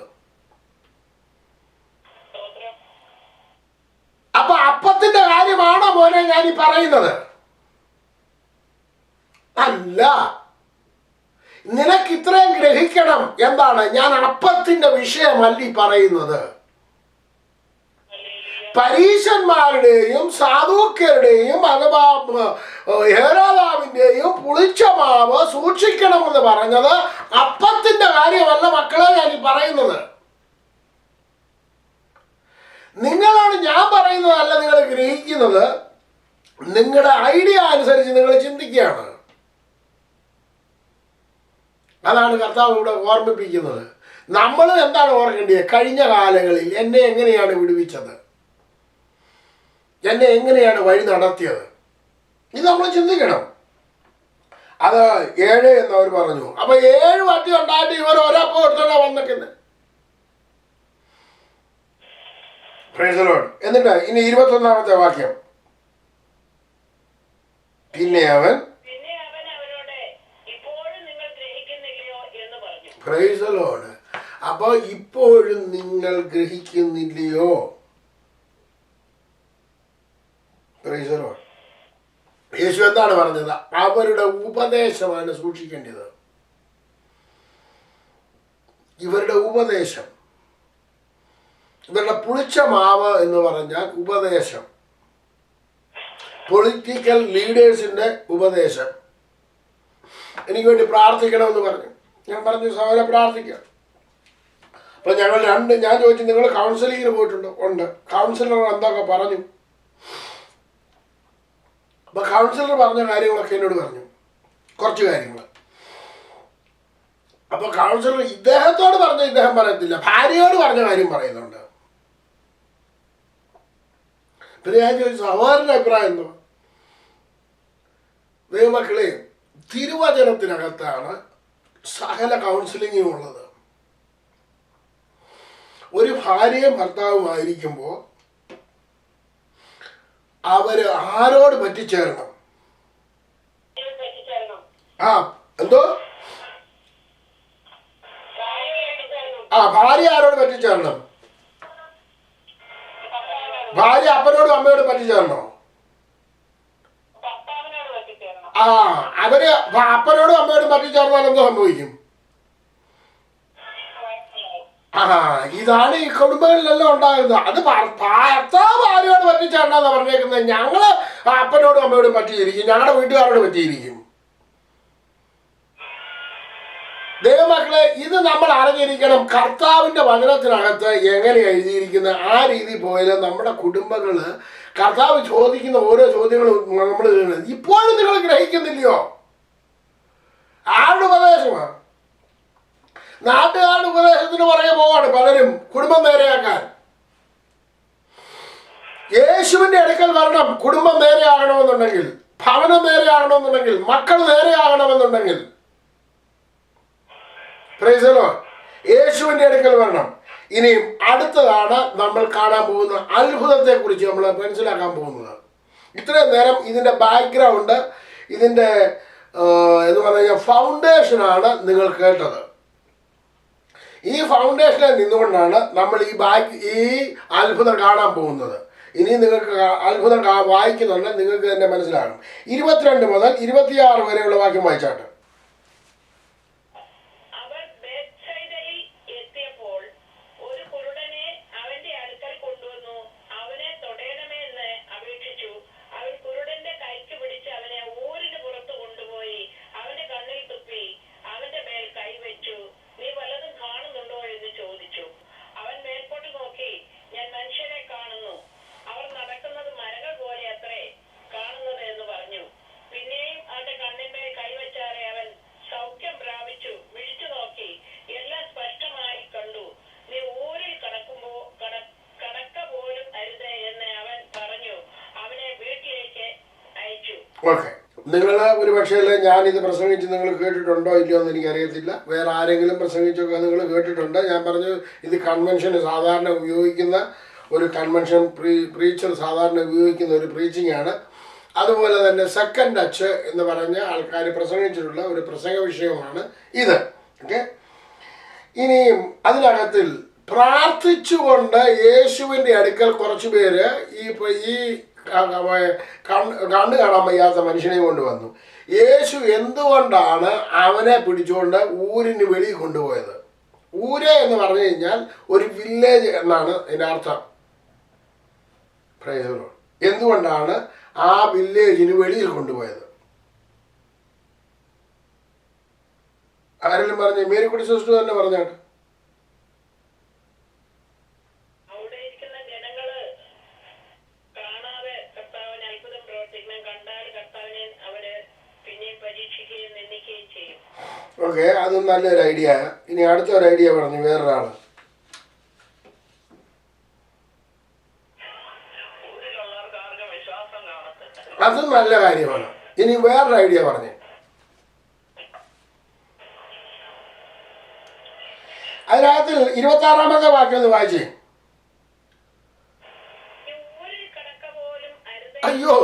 അപ്പൊ അപ്പത്തിന്റെ കാര്യമാണോ മോനെ ഞാൻ ഈ പറയുന്നത്? അല്ല. നിനക്ക് ഇത്രയും ഗ്രഹിക്കണം. എന്താണ്? ഞാൻ അപ്പത്തിന്റെ വിഷയമല്ല ഈ പറയുന്നത്. പരീശന്മാരുടെയും സാധൂക്യരുടെയും അഥവാ ഹേരോദാവിന്റെയും പുളിച്ച മാവ് സൂക്ഷിക്കണമെന്ന് പറഞ്ഞത് അപ്പത്തിന്റെ കാര്യമല്ല മക്കളെ ഞാൻ ഈ പറയുന്നത്. നിങ്ങളാണ് ഞാൻ പറയുന്നതല്ല നിങ്ങൾ ഗ്രഹിക്കുന്നത്. നിങ്ങളുടെ ഐഡിയ അനുസരിച്ച് നിങ്ങൾ ചിന്തിക്കുകയാണ്. അതാണ് കർത്താവ് ഇവിടെ ഓർമ്മിപ്പിക്കുന്നത്. നമ്മൾ എന്താണ് ഓർക്കേണ്ടത്? കഴിഞ്ഞ കാലങ്ങളിൽ എന്നെ എങ്ങനെയാണ് വിടുവിച്ചത്, എന്നെ എങ്ങനെയാണ് വഴി നടത്തിയത്, ഇത് നമ്മൾ ചിന്തിക്കണം. അത് 7 എന്നവർ പറഞ്ഞു. അപ്പൊ 7 വട്ടി ഉണ്ടായിട്ട് ഇവർ ഒരപ്പം എടുത്തോണ്ടാ വന്നിരിക്കുന്നത്. Price the Lord. എന്നിട്ട് ഇനി 21-ാമത്തെ വാക്യം. പിന്നെ അവൻ അവരോട് ഇപ്പോഴും നിങ്ങൾ ഗ്രഹിക്കുന്നില്ലയോ എന്ന് പറഞ്ഞു. Praise the lord. അപ്പൊ ഇപ്പോഴും നിങ്ങൾ ഗ്രഹിക്കുന്നില്ലയോ? Praise the Lord. യേശു എന്താണ് പറഞ്ഞത്? അവരുടെ ഉപദേശമാണ് സൂക്ഷിക്കേണ്ടത്. ഇവരുടെ ഉപദേശം, ഇവരുടെ പുളിച്ച മാവ് എന്ന് പറഞ്ഞാൽ ഉപദേശം, പൊളിറ്റിക്കൽ ലീഡേഴ്സിന്റെ ഉപദേശം. എനിക്ക് വേണ്ടി പ്രാർത്ഥിക്കണമെന്ന് പറഞ്ഞു. ഞാൻ പറഞ്ഞു സഹോദര പ്രാർത്ഥിക്കാം. അപ്പൊ ഞാൻ ചോദിച്ചു നിങ്ങൾ കൗൺസിലിങ്ങിന് പോയിട്ടുണ്ടോ? ഉണ്ട്. കൗൺസിലർ എന്തൊക്കെ പറഞ്ഞു? അപ്പൊ കൗൺസിലർ പറഞ്ഞ കാര്യങ്ങളൊക്കെ എന്നോട് പറഞ്ഞു, കുറച്ച് കാര്യങ്ങൾ. അപ്പൊ കൗൺസിലർ ഇദ്ദേഹത്തോട് പറഞ്ഞ ഇദ്ദേഹം പറയത്തില്ല, ഭാര്യയോട് പറഞ്ഞ കാര്യം പറയുന്നുണ്ട്. പിന്നെ ഞാൻ ചോദിച്ചു സഹോദരന്റെ അഭിപ്രായം എന്തോ? ദൈവമക്കളെ, തിരുവചനത്തിനകത്താണ് സകല കൗൺസിലിങ്ങും ഉള്ളത്. ഒരു ഭാര്യയും ഭർത്താവുമായിരിക്കുമ്പോൾ അവര് ആരോട് പറ്റിച്ചേരണം? എന്തോ? ഭാര്യ ആരോട് പറ്റിച്ചേരണം? ഭാര്യ അപ്പനോടും അമ്മയോടും പറ്റിച്ചേരണോ? അവര് അപ്പനോടും അമ്മയോടും പറ്റിച്ചേർന്നാൽ എന്തോ സംഭവിക്കും? ഇതാണ് ഈ കുടുംബങ്ങളിലെല്ലാം ഉണ്ടാകുന്നത്. അത് ഭർത്താവ് ആരോട് പറ്റിച്ചേരണമെന്നാ പറഞ്ഞേക്കുന്നത്. ഞങ്ങള് അപ്പനോടും അമ്മയോടും പറ്റിയിരിക്കും, ഞങ്ങളുടെ വീട്ടുകാരോട് പറ്റിയിരിക്കും. ദൈവമക്കളെ, ഇത് നമ്മൾ അറിഞ്ഞിരിക്കണം. കർത്താവിന്റെ വചനത്തിനകത്ത് എങ്ങനെ എഴുതിയിരിക്കുന്ന ആ രീതി പോയാൽ നമ്മുടെ കുടുംബങ്ങള് കർത്താവ് ചോദിക്കുന്ന ഓരോ ചോദ്യങ്ങളും നമ്മൾ ഇപ്പോഴും നിങ്ങൾ ഗ്രഹിക്കുന്നില്ലയോ? ആരുടെ ഉപദേശമാണ്? നാട്ടുകാരുടെ ഉപദേശത്തിന് പുറകെ പോവാണ് പലരും കുടുംബം നേരെയാക്കാൻ. യേശുവിന്റെ അടുക്കൽ വരണം. കുടുംബം നേരെയാകണമെന്നുണ്ടെങ്കിൽ, ഭവനം നേരെയാകണമെന്നുണ്ടെങ്കിൽ, മക്കൾ നേരെയാകണമെന്നുണ്ടെങ്കിൽ, പ്രൈസ് ദി ലോർഡ്, യേശുവിന്റെ അടുക്കൽ വരണം. ഇനിയും അടുത്തതാണ് നമ്മൾ കാണാൻ പോകുന്ന അത്ഭുതത്തെ കുറിച്ച് നമ്മൾ മനസ്സിലാക്കാൻ പോകുന്നത്. ഇത്രയും നേരം ഇതിന്റെ ബാക്ക്ഗ്രൗണ്ട്, ഇതിന്റെ എന്ന് പറഞ്ഞു കഴിഞ്ഞാൽ ഫൗണ്ടേഷനാണ് നിങ്ങൾ കേട്ടത്. ഈ ഫൗണ്ടേഷനിൽ നിന്നുകൊണ്ടാണ് നമ്മൾ ഈ അത്ഭുതം കാണാൻ പോകുന്നത്. ഇനി നിങ്ങൾക്ക് അത്ഭുതം വായിക്കുന്നുണ്ട്, നിങ്ങൾക്ക് തന്നെ മനസ്സിലാകും. 22 മുതൽ 26 വരെയുള്ള വാക്യം വായിച്ചാട്ട്. ഓക്കെ, നിങ്ങൾ ഒരു പക്ഷേ ഞാനിത് പ്രസംഗിച്ച് നിങ്ങൾ കേട്ടിട്ടുണ്ടോ ഇല്ലയോ എന്ന് എനിക്കറിയത്തില്ല. വേറെ ആരെങ്കിലും പ്രസംഗിച്ചൊക്കെ നിങ്ങൾ കേട്ടിട്ടുണ്ട്. ഞാൻ പറഞ്ഞു ഇത് കൺവെൻഷന് സാധാരണ ഉപയോഗിക്കുന്ന ഒരു കൺവെൻഷൻ പ്രീച്ചർ സാധാരണ ഉപയോഗിക്കുന്ന ഒരു പ്രീച്ചിങ് ആണ്. അതുപോലെ തന്നെ സെക്കൻഡ് ടച്ച് എന്ന് പറഞ്ഞ ആൾക്കാർ പ്രസംഗിച്ചിട്ടുള്ള ഒരു പ്രസംഗ വിഷയമാണ് ഇത്. ഓക്കെ, ഇനിയും അതിനകത്തിൽ പ്രാർത്ഥിച്ചുകൊണ്ട് യേശുവിൻ്റെ അടുക്കൽ കുറച്ച് പേര് ഈ കണ്ണു കാണാൻ വയ്യാത്ത മനുഷ്യനെ കൊണ്ടുവന്നു. യേശു എന്തുകൊണ്ടാണ് അവനെ പിടിച്ചുകൊണ്ട് ഊരിന് വെളിയിൽ കൊണ്ടുപോയത്? ഊര് എന്ന് പറഞ്ഞു കഴിഞ്ഞാൽ ഒരു വില്ലേജ് എന്നാണ് അതിൻ്റെ അർത്ഥം. Price the Lord. എന്തുകൊണ്ടാണ് ആ വില്ലേജിന് വെളിയിൽ കൊണ്ടുപോയത്? ആരെങ്കിലും പറഞ്ഞു? മേരിക്കുട്ടി സിസ്റ്റർ തന്നെ പറഞ്ഞാട്ട്. അവിടെ ഇരിക്കുന്ന ജനങ്ങള് കാണാതെ കർത്താവിന് അത്ഭുതം പ്രവർത്തിക്കണം, കണ്ടാൽ കർത്താവിനെ അവര് പിന്നെയും പരീക്ഷിക്കുകയും നിന്ദിക്കുകയും ചെയ്യും. ഓക്കെ, അതും നല്ലൊരു ഐഡിയ. ഇനി അടുത്തൊരു ഐഡിയ പറഞ്ഞു വേറൊരാള്. അതും നല്ല കാര്യമാണ്. ഇനി വേറൊരു ഐഡിയ പറഞ്ഞു. അതിനകത്ത് 26-ാമത്തെ വാക്യം ഒന്ന് വായിച്ചേ. അയ്യോ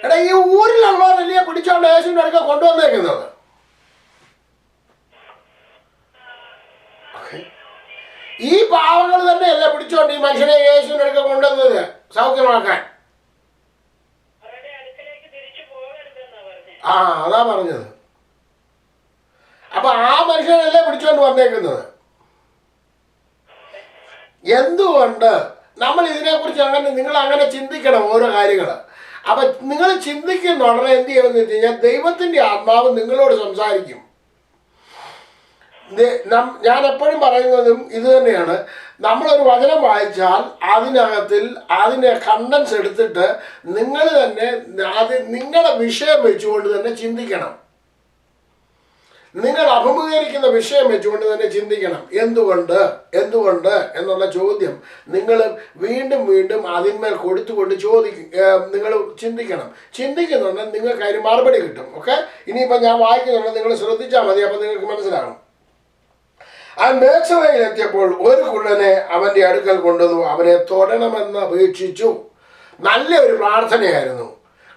എടാ, ഈ ഊരിലുള്ളവരല്ലേ പിടിച്ചോണ്ട് യേശുവിന്റെ അടുക്ക കൊണ്ടുവന്നേക്കുന്നത്? ഈ പാവങ്ങൾ തന്നെയല്ലേ പിടിച്ചോണ്ട് ഈ മനുഷ്യനെ യേശുവിന്റെ അടുക്ക കൊണ്ടുവന്നത് സൗഖ്യമാക്കാൻ? ആ, അതാ പറഞ്ഞത്. അപ്പൊ ആ മനുഷ്യനല്ലേ പിടിച്ചോണ്ട് വന്നേക്കുന്നത്. എന്തുകൊണ്ട് നമ്മൾ ഇതിനെക്കുറിച്ച് അങ്ങനെ നിങ്ങൾ അങ്ങനെ ചിന്തിക്കണം ഓരോ കാര്യങ്ങൾ. അപ്പൊ നിങ്ങൾ ചിന്തിക്കുന്ന ഉടനെ എന്ത് ചെയ്യുമെന്ന് വെച്ച് കഴിഞ്ഞാൽ ദൈവത്തിന്റെ ആത്മാവ് നിങ്ങളോട് സംസാരിക്കും. ഞാൻ എപ്പോഴും പറയുന്നതും ഇത് തന്നെയാണ്. നമ്മളൊരു വചനം വായിച്ചാൽ അതിനകത്തിൽ അതിനെ കണ്ടൻസ് എടുത്തിട്ട് നിങ്ങൾ തന്നെ അത് നിങ്ങളുടെ വിഷയം വെച്ചുകൊണ്ട് തന്നെ ചിന്തിക്കണം. നിങ്ങൾ അഭിമുഖീകരിക്കുന്ന വിഷയം വെച്ചുകൊണ്ട് തന്നെ ചിന്തിക്കണം. എന്തുകൊണ്ട് എന്നുള്ള ചോദ്യം നിങ്ങൾ വീണ്ടും വീണ്ടും അതിന്മേൽ കൊടുത്തുകൊണ്ട് നിങ്ങൾ ചിന്തിക്കുന്നുണ്ടെങ്കിൽ നിങ്ങൾക്ക് അതിന് മറുപടി കിട്ടും. ഓക്കെ, ഇനിയിപ്പോൾ ഞാൻ വായിക്കുന്നുണ്ട്, നിങ്ങൾ ശ്രദ്ധിച്ചാൽ മതി. അപ്പം നിങ്ങൾക്ക് മനസ്സിലാകും. ആ മേഖലയിലെത്തിയപ്പോൾ ഒരു കുള്ളനെ അവൻ്റെ അടുക്കൽ കൊണ്ടുവന്നു, അവനെ തൊടണമെന്ന് അപേക്ഷിച്ചു. നല്ലൊരു പ്രാർത്ഥനയായിരുന്നു.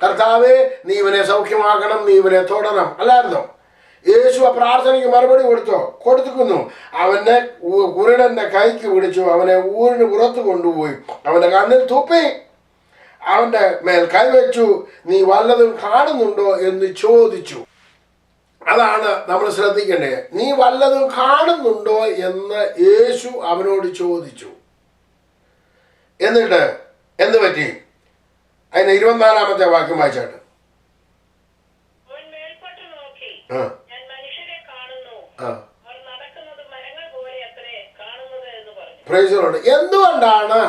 കർത്താവേ, നീ ഇവനെ സൗഖ്യമാക്കണം, നീ ഇവനെ തൊടണം, അല്ലായിരുന്നോ? യേശു ആ പ്രാർത്ഥനയ്ക്ക് മറുപടി കൊടുത്തിരിക്കുന്നു. അവനെ കുരുടന്റെ കൈക്ക് പിടിച്ചു, അവനെ ഊരിന് പുറത്ത് കൊണ്ടുപോയി, അവൻ്റെ കണ്ണിൽ തുപ്പി, അവൻ്റെ മേൽ കൈവച്ചു. നീ വല്ലതും കാണുന്നുണ്ടോ എന്ന് ചോദിച്ചു. അതാണ് നമ്മൾ ശ്രദ്ധിക്കേണ്ടത്. നീ വല്ലതും കാണുന്നുണ്ടോ എന്ന് യേശു അവനോട് ചോദിച്ചു. എന്നിട്ട് എന്ത് പറ്റി? അതിന് 24-ാമത്തെ വാക്യം വായിച്ചാട്ട്. Price the Lord. എന്തുകൊണ്ടാണ്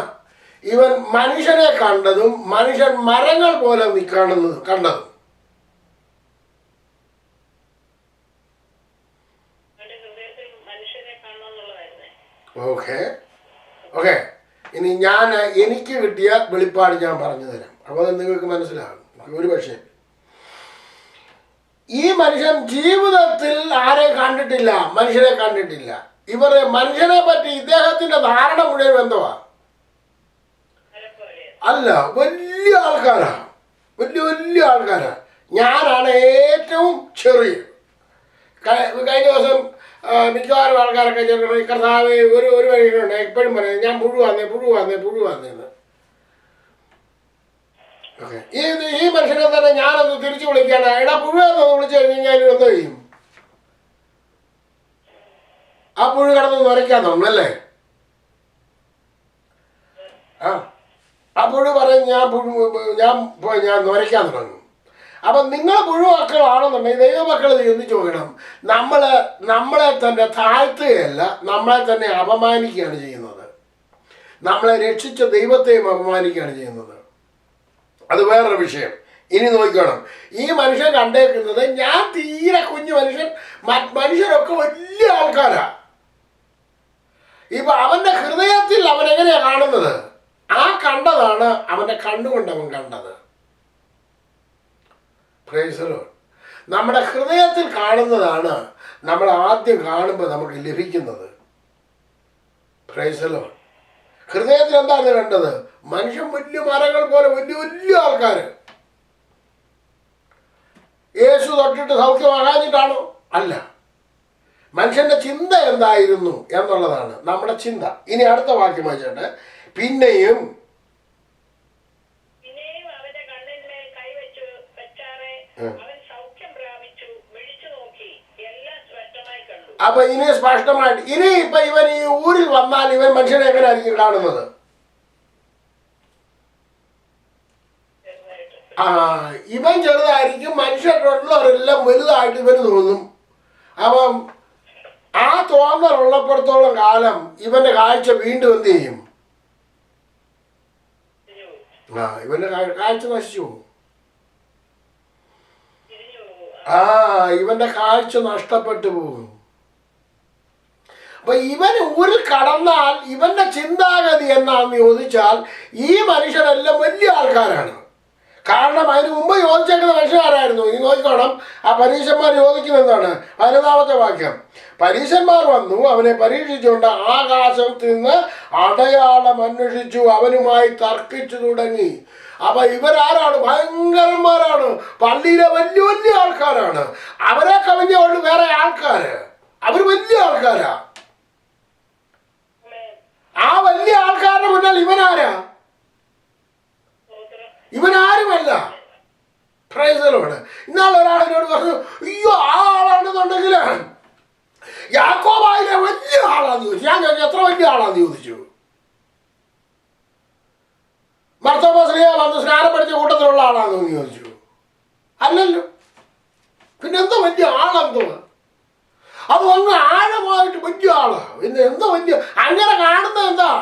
ഇവൻ മനുഷ്യനെ കണ്ടതും മനുഷ്യൻ മരങ്ങൾ പോലെ കണ്ടതും? ഓക്കെ. ഇനി എനിക്ക് കിട്ടിയ വെളിപ്പാട് ഞാൻ പറഞ്ഞു തരാം. അപ്പോൾ നിങ്ങൾക്ക് മനസ്സിലാകും. ഒരു പക്ഷേ ഈ മനുഷ്യൻ ജീവിതത്തിൽ ആരെയും കണ്ടിട്ടില്ല, മനുഷ്യനെ കണ്ടിട്ടില്ല. മനുഷ്യനെ പറ്റി ഇദ്ദേഹത്തിന്റെ ധാരണ മുഴുവൻ എന്തുവാ? അല്ല, വലിയ ആൾക്കാരാ, വലിയ ആൾക്കാരാ. ഞാനാണ് ഏറ്റവും ചെറിയ. കഴിഞ്ഞ ദിവസം മിക്കവാറും ആൾക്കാരൊക്കെ കർത്താവ് ഒരു മനുഷ്യനുണ്ട് എപ്പോഴും പറയുന്നത്, ഞാൻ പുഴുവാന്നേന്ന്. ഓക്കെ, ഈ മനുഷ്യനെ തന്നെ ഞാനൊന്ന് തിരിച്ചു വിളിക്കാണ്. എടാ പുഴുവെന്ന് വിളിച്ചു കഴിഞ്ഞാൽ എന്തോ ചെയ്യും? ആ പുഴു കിടന്ന് നൊരയ്ക്കാൻ തോന്നല്ലേ? ആ പുഴു പറയും ഞാൻ നൊരയ്ക്കാൻ തുടങ്ങും. അപ്പം നിങ്ങൾ പുഴുമക്കളാണെന്നുണ്ടെങ്കിൽ ദൈവമക്കൾ ചിന്തിച്ചു നോക്കണം. നമ്മളെ തന്നെ താഴ്ത്തുകയല്ല, നമ്മളെ തന്നെ അപമാനിക്കുകയാണ് ചെയ്യുന്നത്. നമ്മളെ രക്ഷിച്ച ദൈവത്തെയും അപമാനിക്കുകയാണ് ചെയ്യുന്നത്. അത് വേറൊരു വിഷയം. ഇനി നോക്കണം, ഈ മനുഷ്യൻ കണ്ടേക്കുന്നത് ഞാൻ തീരെ കുഞ്ഞു മനുഷ്യരൊക്കെ വലിയ ആൾക്കാരാ. ഇപ്പൊ അവന്റെ ഹൃദയത്തിൽ അവൻ എങ്ങനെയാ കാണുന്നത്? ആ കണ്ടതാണ് അവന്റെ കണ്ണുകൊണ്ട് അവൻ കണ്ടത്. Price the Lord. നമ്മുടെ ഹൃദയത്തിൽ കാണുന്നതാണ് നമ്മൾ ആദ്യം കാണുമ്പോൾ നമുക്ക് ലഭിക്കുന്നത്. Price the Lord. ഹൃദയത്തിൽ എന്താണ് കണ്ടത്? മനുഷ്യൻ വലിയ മരങ്ങൾ പോലെ വലിയ ആൾക്കാർ. യേശു തൊട്ടിട്ട് സൗഖ്യമാകാഞ്ഞിട്ടാണോ? അല്ല, മനുഷ്യന്റെ ചിന്ത എന്തായിരുന്നു എന്നുള്ളതാണ് നമ്മുടെ ചിന്ത. ഇനി അടുത്ത വാക്യം വായിച്ചോട്ടെ. പിന്നെയും അവന്റെ കണ്ണിന്മേൽ കൈവച്ചു വെച്ചാറെ അവൻ സൗഖ്യം പ്രാപിച്ചു, വിളിച്ചു നോക്കി, എല്ലാം സ്പഷ്ടമായി കണ്ടു. അപ്പൊ ഇനി സ്പഷ്ടമായിട്ട് ഇപ്പൊ ഇവൻ ഈ ഊരിൽ വന്നാൽ ഇവൻ മനുഷ്യനെ എങ്ങനെയായിരിക്കും കാണുന്നത്? ഇവൻ ചെറുതായിരിക്കും, മനുഷ്യരുള്ളവരെല്ലാം വലുതായിട്ട് ഇവന് തോന്നും. അപ്പം ആ തോന്നലുള്ളപ്പോഴത്തോളം കാലം ഇവന്റെ കാഴ്ച വീണ്ടും എന്ത് ചെയ്യും? ഇവന്റെ കാഴ്ച നശിച്ചു പോകും. ഇവന്റെ കാഴ്ച നഷ്ടപ്പെട്ടു പോകും. അപ്പൊ ഇവന് ഒരു കടന്നാൽ ഇവന്റെ ചിന്താഗതി എന്നാന്ന് ചോദിച്ചാൽ ഈ മനുഷ്യരെല്ലാം വലിയ ആൾക്കാരാണ്. കാരണം അതിന് മുമ്പ് ചോദിച്ചേക്കുന്ന മനുഷ്യരായിരുന്നു. ഇനി നോക്കണം, ആ പരീശന്മാർ ചോദിക്കുന്നത് എന്താണ്? 15-ാമത്തെ വാക്യം. പരീശന്മാർ വന്നു അവനെ പരീക്ഷിച്ചുകൊണ്ട് ആകാശത്തിൽ നിന്ന് അടയാളം അന്വേഷിച്ചു, അവനുമായി തർക്കിച്ചു തുടങ്ങി. അപ്പൊ ഇവരാരാണ്? ഭയങ്കരന്മാരാണ്, പള്ളിയിലെ വലിയ വലിയ ആൾക്കാരാണ്. അവരെ കവിഞ്ഞുകൊണ്ട് വേറെ ആൾക്കാര്, അവർ വലിയ ആൾക്കാരാ. ആ വലിയ ആൾക്കാരുടെ മുന്നിൽ ഇവനാരാ? ഇവനാരുമല്ല. പ്രൈസലോട്. ഇന്നാൾ ഒരാളിനോട് പറഞ്ഞു, അയ്യോ ആ ആളാണെന്നുണ്ടെങ്കിൽ യാക്കോബായിലെ വലിയ ആളാന്ന് ചോദിച്ചു. ഞാൻ എത്ര വലിയ ആളാന്ന് ചോദിച്ചു. മർത്തോമാ വന്ന് സ്നാനം പഠിച്ച കൂട്ടത്തിലുള്ള ആളാന്ന് ചോദിച്ചു. അല്ലല്ലോ, പിന്നെന്തോ വലിയ ആളെന്തോ? അത് അങ്ങ് ആഴമായിട്ട് വലിയ ആളാ. പിന്നെ എന്തോ വലിയ, അങ്ങനെ കാണുന്നത് എന്താ?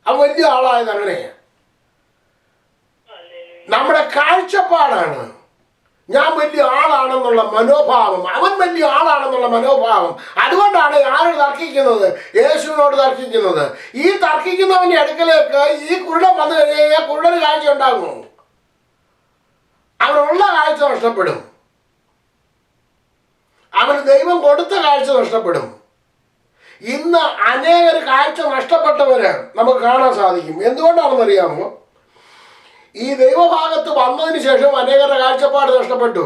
അവൻ വലിയ ആളായത് അങ്ങനെയാ. നമ്മുടെ കാഴ്ചപ്പാടാണ് ഞാൻ വലിയ ആളാണെന്നുള്ള മനോഭാവം, അവൻ വലിയ ആളാണെന്നുള്ള മനോഭാവം. അതുകൊണ്ടാണ് ആരോട് തർക്കിക്കുന്നത്? യേശുവിനോട് തർക്കിക്കുന്നത്. ഈ തർക്കിക്കുന്നവന്റെ അടുക്കലേക്ക് ഈ കുരുടൻ വന്നു കഴിഞ്ഞാൽ കുരുടന് കാഴ്ച ഉണ്ടാകുമോ? അവനുള്ള കാഴ്ച നഷ്ടപ്പെടും. അവന് ദൈവം കൊടുത്ത കാഴ്ച നഷ്ടപ്പെടും. ഇന്ന് അനേകർ കാഴ്ച നഷ്ടപ്പെട്ടവര് നമുക്ക് കാണാൻ സാധിക്കും. എന്തുകൊണ്ടാണെന്നറിയാമോ? ഈ ദൈവഭാഗത്ത് വന്നതിന് ശേഷം അനേകരുടെ കാഴ്ചപ്പാട് നഷ്ടപ്പെട്ടു.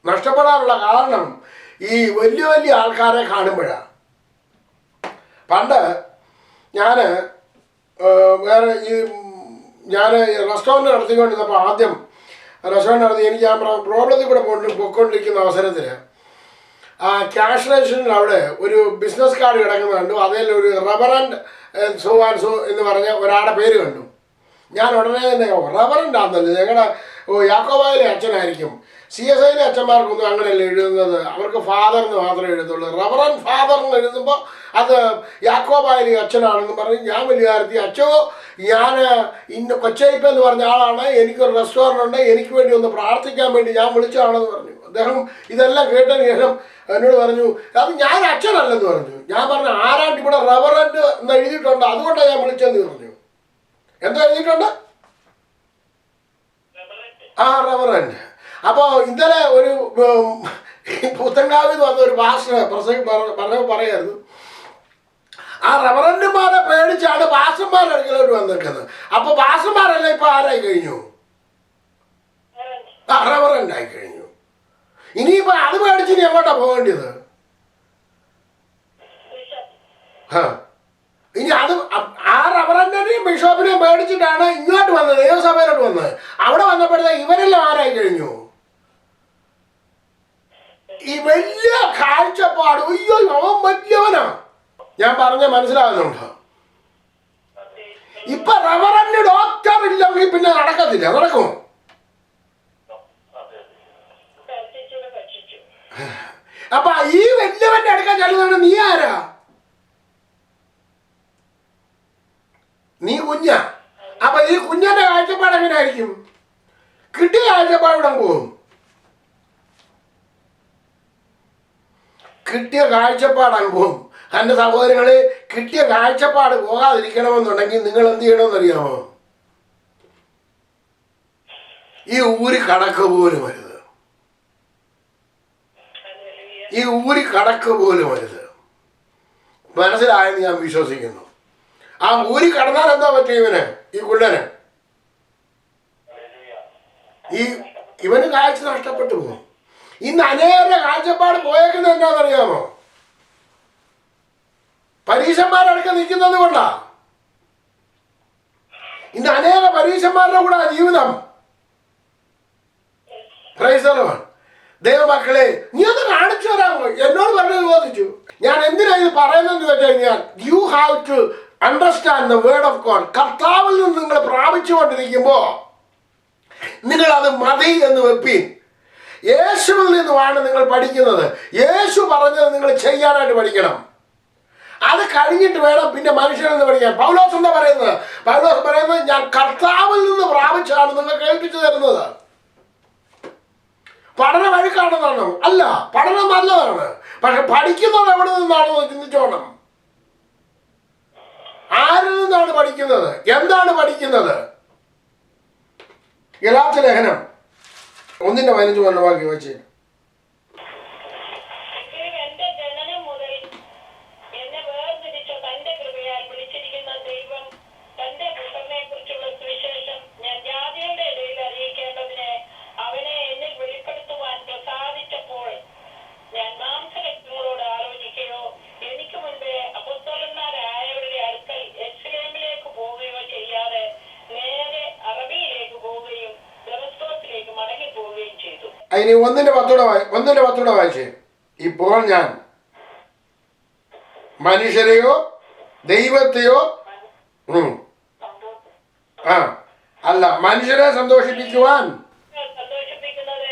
നഷ്ടപ്പെടാനുള്ള കാരണം ഈ വലിയ വലിയ ആൾക്കാരെ കാണുമ്പോഴാണ്. പണ്ട് ഞാൻ റെസ്റ്റോറൻറ്റ് നടത്തിക്കൊണ്ടിരുന്നപ്പോൾ, ആദ്യം റെസ്റ്റോറൻറ്റ് നടത്തി എനിക്ക് ആ പ്രോബ്ലത്തിൽ കൂടെ പൊയ്ക്കൊണ്ടിരിക്കുന്ന അവസരത്തിൽ ക്യാഷ് രജിസ്റ്ററിൽ അവിടെ ഒരു ബിസിനസ് കാർഡ് കിടക്കുന്ന കണ്ടു. അതിൽ ഒരു റവറൻഡ് സോ ആൻഡ് സോ എന്ന് പറഞ്ഞ ഒരാളുടെ പേര് കണ്ടു. ഞാൻ ഉടനെ തന്നെ റവറൻഡ് ആണെന്നല്ലേ, ഞങ്ങളുടെ യാക്കോബായിലെ അച്ഛനായിരിക്കും. CSIയിലെ അച്ഛന്മാർക്കൊന്നും അങ്ങനെയല്ല എഴുതുന്നത്, അവർക്ക് ഫാദർ എന്ന് മാത്രമേ എഴുതുള്ളൂ. റവറൻഡ് ഫാദർ എന്ന് എഴുതുമ്പോൾ അത് യാക്കോബായിലെ അച്ഛനാണെന്ന് പറഞ്ഞ് ഞാൻ വലിയ കാര്യത്തിൽ, അച്ഛോ ഞാൻ ഇന്ന് കൊച്ചയ്പ എന്ന് പറഞ്ഞ ആളാണ്, എനിക്കൊരു റെസ്റ്റോറൻ്റ് ഉണ്ട്, എനിക്ക് വേണ്ടി ഒന്ന് പ്രാർത്ഥിക്കാൻ വേണ്ടി ഞാൻ വിളിച്ചതാണെന്ന് പറഞ്ഞു. അദ്ദേഹം ഇതെല്ലാം കേട്ടതിന് ശേഷം എന്നോട് പറഞ്ഞു, അത് ഞാൻ അച്ഛനല്ലെന്ന് പറഞ്ഞു. ഞാൻ പറഞ്ഞു, ആരാണ്ട് ഇവിടെ റവറൻഡ് എന്ന് എഴുതിയിട്ടുണ്ട്, അതുകൊണ്ടാണ് ഞാൻ വിളിച്ചതെന്ന് പറഞ്ഞു. എന്താ എഴുതിയിട്ടുണ്ട്? റവറൻഡ്. അപ്പോൾ ഇന്നലെ ഒരു പുത്തൻകാവിൽ വന്ന ഒരു പാസ്റ്റർ പറഞ്ഞപ്പോൾ പറയായിരുന്നു, ആ റവറൻഡുമാരെ പേടിച്ചാണ് പാസ്റ്റർമാരുടെ അടുക്കലോട്ട് വന്നിരിക്കുന്നത്. അപ്പൊ പാസ്റ്റർമാരല്ല ഇപ്പൊ ആരായി കഴിഞ്ഞു? റവറൻഡ് ആയി കഴിഞ്ഞു. ഇനിയിപ്പോ അത് പേടിച്ച് ഇനി എങ്ങോട്ടാ പോകേണ്ടത്? ഇനി അത് ആ റവറൻഡിനെയും ബിഷപ്പിനെയും പേടിച്ചിട്ടാണ് ഇങ്ങോട്ട് വന്നത്, ദൈവസഭയിലോട്ട് വന്നത്. അവിടെ വന്നപ്പോഴത്തേക്ക് ഇവരെല്ലാം ആരായി കഴിഞ്ഞു? ഈ വലിയ കാഴ്ചപ്പാട്, അയ്യോ അവൻ വലിയവനാ. ഞാൻ പറഞ്ഞ മനസ്സിലാകുന്നുണ്ടോ? ഇപ്പൊ റവറൻഡ് ഡോക്ടർ ഇല്ലെങ്കിൽ പിന്നെ നടക്കത്തില്ല. നടക്കുമോ? അപ്പൊ ഈ വലിയവന്റെ അടുക്കാൻ ചെല്ലുന്നതാണ്. നീ ആരാ? നീ കുഞ്ഞ. അപ്പൊ ഈ കുഞ്ഞന്റെ കാഴ്ചപ്പാട് എങ്ങനെ ആയിരിക്കും? കിട്ടിയ കാഴ്ചപ്പാടിവിടെ പോകും. കിട്ടിയ കാഴ്ചപ്പാട് പോകും. എൻ്റെ സഹോദരങ്ങളെ, കിട്ടിയ കാഴ്ചപ്പാട് പോകാതിരിക്കണമെന്നുണ്ടെങ്കിൽ നിങ്ങൾ എന്ത് ചെയ്യണമെന്നറിയാമോ? ഈ ഊരി കടക്ക് പോലും വരുത്. ഈ ഊരി കടക്ക് പോലും വരുത്. മനസ്സിലായെന്ന് ഞാൻ വിശ്വസിക്കുന്നു. ആ ഊരി കടന്നാൽ എന്താ പറ്റും ഇവന്? ഈ കുള്ളന്, ഇവന് കാഴ്ച നഷ്ടപ്പെട്ടു പോകും. ഇന്ന് അനേകരുടെ കാഴ്ചപ്പാട് പോയേക്കുന്നത് എന്താണെന്നറിയാമോ? പരീക്ഷന്മാരടക്കം നിൽക്കുന്നത് കൊണ്ടാ. ഇന്ന് അനേക പരീക്ഷന്മാരുടെ കൂടെ ജീവിതം. Price the Lord. ദൈവമക്കളെ, നീ ഒന്ന് കാണിച്ചു തരാമോ? എന്നോട് പറഞ്ഞു ചോദിച്ചു. ഞാൻ എന്തിനാ ഇത് പറയുന്നതെന്ന് വെച്ച് കഴിഞ്ഞാൽ, you have to understand the word of God. കർത്താവിൽ നിന്ന് നിങ്ങൾ പ്രാപിച്ചുകൊണ്ടിരിക്കുമ്പോൾ നിങ്ങളത് മതി എന്ന് വെപ്പീൻ. യേശുവിൽ നിന്നുമാണ് നിങ്ങൾ പഠിക്കുന്നത്. യേശു പറഞ്ഞത് നിങ്ങൾ ചെയ്യാനായിട്ട് പഠിക്കണം. അത് കഴിഞ്ഞിട്ട് വേണം പിന്നെ മനുഷ്യനിൽ നിന്ന് പഠിക്കാൻ. പൗലോസ് എന്താ പറയുന്നത്? പൗലോസ് പറയുന്നത് ഞാൻ കർത്താവിൽ നിന്ന് പ്രാപിച്ചാണ് നിങ്ങൾ കേൾപ്പിച്ചു തരുന്നത്. പഠനം വഴിക്കാണെന്നാണോ? അല്ല, പഠനം നല്ലതാണ്. പക്ഷെ പഠിക്കുന്നത് എവിടെ നിന്നാണെന്ന് ചിന്തിച്ചോണം. ആരിൽ നിന്നാണ് പഠിക്കുന്നത്? എന്താണ് പഠിക്കുന്നത്? ഗലാത്യ ലേഖനം 1:15 വാക്യം വെച്ച്. എന്റെ ജനനം മുതൽ എന്നെ വേർതിരിച്ച തന്റെ കൃപയാൽ വിളിച്ചിരിക്കുന്ന ദൈവം തന്റെ പുത്രനെ കുറിച്ചുള്ള സുവിശേഷം ഞാൻ ജാതികളുടെ ഇടയിൽ അറിയിക്കേണ്ടതിന് അവനെ എന്നിൽ വെളിപ്പെടുത്തുവാൻ പ്രസാദിച്ചപ്പോൾ ഞാൻ മാംസരക്തങ്ങളോട് ആലോചിക്കുകയോ എനിക്ക് മുൻപേ അപ്പോസ്തലന്മാരായവരുടെ അടുക്കൽ യെരൂശലേമിലേക്ക് പോവുകയോ ചെയ്യാതെ നേരെ അറബിയിലേക്ക് പോവുകയും ദമസ്കോസിലേക്ക് മടങ്ങി പോവുകയും ചെയ്തു. അതിന് 1:10 വായിച്ചേ. ഇപ്പോൾ ഞാൻ മനുഷ്യരെയോ ദൈവത്തെയോ അല്ല മനുഷ്യരെ സന്തോഷിപ്പിക്കുവാൻ സന്തോഷിപ്പിക്കുന്നത്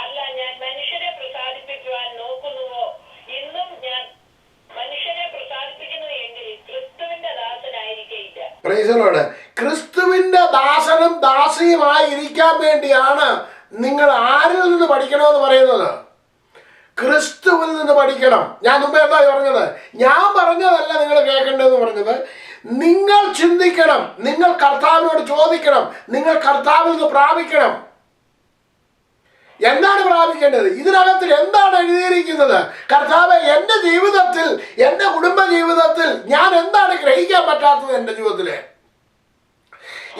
അല്ല, ഞാൻ മനുഷ്യരെ പ്രസാദിപ്പിക്കുവാൻ നോക്കുന്നുവോ? ഇന്നും ഞാൻ മനുഷ്യരെ പ്രസാദിപ്പിക്കുന്നു എങ്കിൽ ക്രിസ്തുവിന്റെ ദാസനായിരിക്കയില്ല. Price the Lord. ക്രിസ്തുവിന്റെ ദാസനും ദാസിയുമായി ഇരിക്കാൻ വേണ്ടിയാണ് നിങ്ങൾ ആരിൽ നിന്ന് പഠിക്കണമെന്ന് പറയുന്നത്? ക്രിസ്തുവിൽ നിന്ന് പഠിക്കണം. ഞാൻ മുമ്പേ എന്താ പറഞ്ഞത്? ഞാൻ പറഞ്ഞതല്ല നിങ്ങൾ കേൾക്കേണ്ടതെന്ന് പറഞ്ഞത്. നിങ്ങൾ ചിന്തിക്കണം, നിങ്ങൾ കർത്താവിനോട് ചോദിക്കണം, നിങ്ങൾ കർത്താവിൽ നിന്ന് പ്രാപിക്കണം. എന്താണ് പ്രാപിക്കേണ്ടത്? ഇതിനകത്തിൽ എന്താണ് എഴുതിയിരിക്കുന്നത്? കർത്താവേ, എൻ്റെ ജീവിതത്തിൽ, എൻ്റെ കുടുംബ ജീവിതത്തിൽ ഞാൻ എന്താണ് ഗ്രഹിക്കാൻ പറ്റാത്തത്? എൻ്റെ ജീവിതത്തിലെ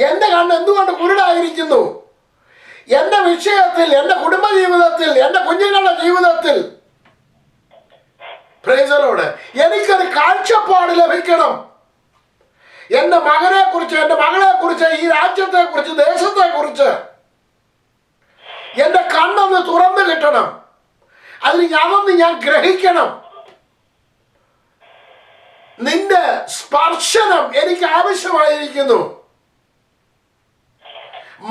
എൻ്റെ കണ്ണ് എന്തുകൊണ്ട് കുരുടായിരിക്കുന്നു? എൻ്റെ വിഷയത്തിൽ, എൻ്റെ കുടുംബ ജീവിതത്തിൽ, എൻ്റെ കുഞ്ഞുങ്ങളുടെ ജീവിതത്തിൽ പ്രൈസ് ദി ലോർഡ് എനിക്കൊരു കാഴ്ചപ്പാട് ലഭിക്കണം. എൻ്റെ മകനെ കുറിച്ച്, എൻ്റെ മകളെ കുറിച്ച്, ഈ രാജ്യത്തെ കുറിച്ച്, ദേശത്തെ കുറിച്ച് എൻ്റെ കണ്ണൊന്ന് തുറന്നു കിട്ടണം. അതൊന്ന് ഞാൻ ഗ്രഹിക്കണം. നിന്റെ സ്പർശനം എനിക്ക് ആവശ്യമായിരിക്കുന്നു.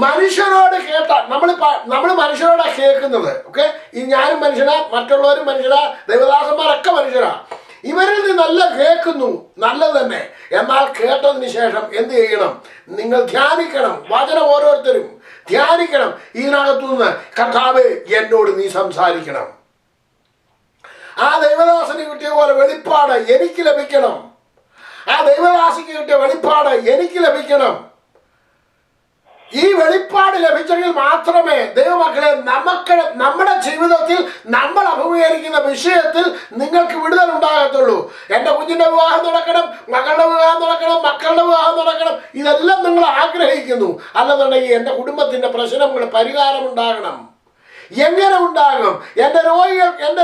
മനുഷ്യരോട് കേട്ട നമ്മൾ മനുഷ്യരോടാണ് കേൾക്കുന്നത്. ഓക്കെ, ഈ ഞാനും മനുഷ്യനാ, മറ്റുള്ളവരും മനുഷ്യരാ, ദൈവദാസന്മാരൊക്കെ മനുഷ്യരാ. ഇവരിൽ നിന്നല്ല കേൾക്കുന്നു, നല്ലത് തന്നെ. എന്നാൽ കേട്ടതിന് ശേഷം എന്ത് ചെയ്യണം? നിങ്ങൾ ധ്യാനിക്കണം. വചനം ഓരോരുത്തരും ധ്യാനിക്കണം. ഇതിനകത്തുനിന്ന് കർത്താവേ എന്നോട് നീ സംസാരിക്കണം. ആ ദൈവദാസന് കിട്ടിയ പോലെ വെളിപ്പാട് എനിക്ക് ലഭിക്കണം. ആ ദൈവദാസിക്ക് കിട്ടിയ വെളിപ്പാട് എനിക്ക് ലഭിക്കണം. ഈ വെളിപ്പാട് ലഭിച്ചെങ്കിൽ മാത്രമേ ദൈവമക്കളെ നമ്മുടെ ജീവിതത്തിൽ നമ്മൾ അഭിമുഖീകരിക്കുന്ന വിഷയത്തിൽ നിങ്ങൾക്ക് വിടുതൽ ഉണ്ടാകത്തുള്ളൂ. എൻ്റെ കുഞ്ഞിൻ്റെ വിവാഹം നടക്കണം, മകളുടെ വിവാഹം നടക്കണം, മക്കളുടെ വിവാഹം നടക്കണം, ഇതെല്ലാം നിങ്ങൾ ആഗ്രഹിക്കുന്നു. അല്ലെന്നുണ്ടെങ്കിൽ എൻ്റെ കുടുംബത്തിൻ്റെ പ്രശ്നങ്ങൾ പരിഹാരം ഉണ്ടാകണം. എങ്ങനെ ഉണ്ടാകും? എൻ്റെ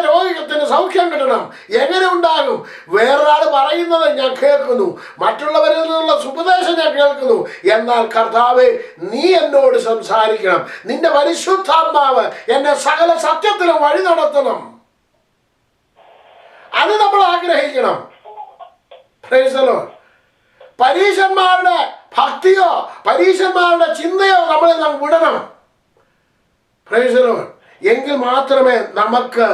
രോഗത്തിന് സൗഖ്യം കിട്ടണം. എങ്ങനെ ഉണ്ടാകും? വേറൊരാൾ പറയുന്നത് ഞാൻ കേൾക്കുന്നു, മറ്റുള്ളവരിൽ നിന്നുള്ള ഉപദേശം ഞാൻ കേൾക്കുന്നു. എന്നാൽ കർത്താവേ, നീ എന്നോട് സംസാരിക്കണം. നിന്റെ പരിശുദ്ധാത്മാവ് എന്നെ സകല സത്യത്തിലും വഴി നടത്തണം. അത് നമ്മൾ ആഗ്രഹിക്കണം. Praise the lord. പരീശന്മാരുടെ ഭക്തിയോ പരീശന്മാരുടെ ചിന്തയോ നമ്മളിൽ നാം വിടണം. Praise the lord. എങ്കിൽ മാത്രമേ നമുക്ക്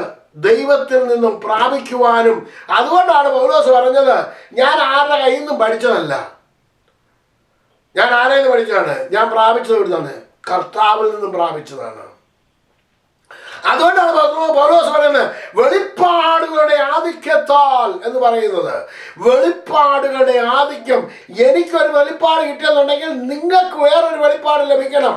ദൈവത്തിൽ നിന്നും പ്രാപിക്കുവാനും. അതുകൊണ്ടാണ് പൗലോസ് പറഞ്ഞത്, ഞാൻ ആരുടെ കയ്യിൽ നിന്നും പഠിച്ചതല്ല. ഞാൻ ആരെയിൽ നിന്ന് പഠിച്ചതാണ്? ഞാൻ പ്രാപിച്ചത് എവിടുന്നാണ്? കർത്താവിൽ നിന്നും പ്രാപിച്ചതാണ്. അതുകൊണ്ടാണ് പൗലോസ് പറയുന്നത് വെളിപ്പാടുകളുടെ ആധിക്യത്താൽ എന്ന് പറയുന്നത്. വെളിപ്പാടുകളുടെ ആധിക്യം. എനിക്കൊരു വെളിപ്പാട് കിട്ടിയെന്നുണ്ടെങ്കിൽ നിങ്ങൾക്ക് വേറൊരു വെളിപ്പാട് ലഭിക്കണം.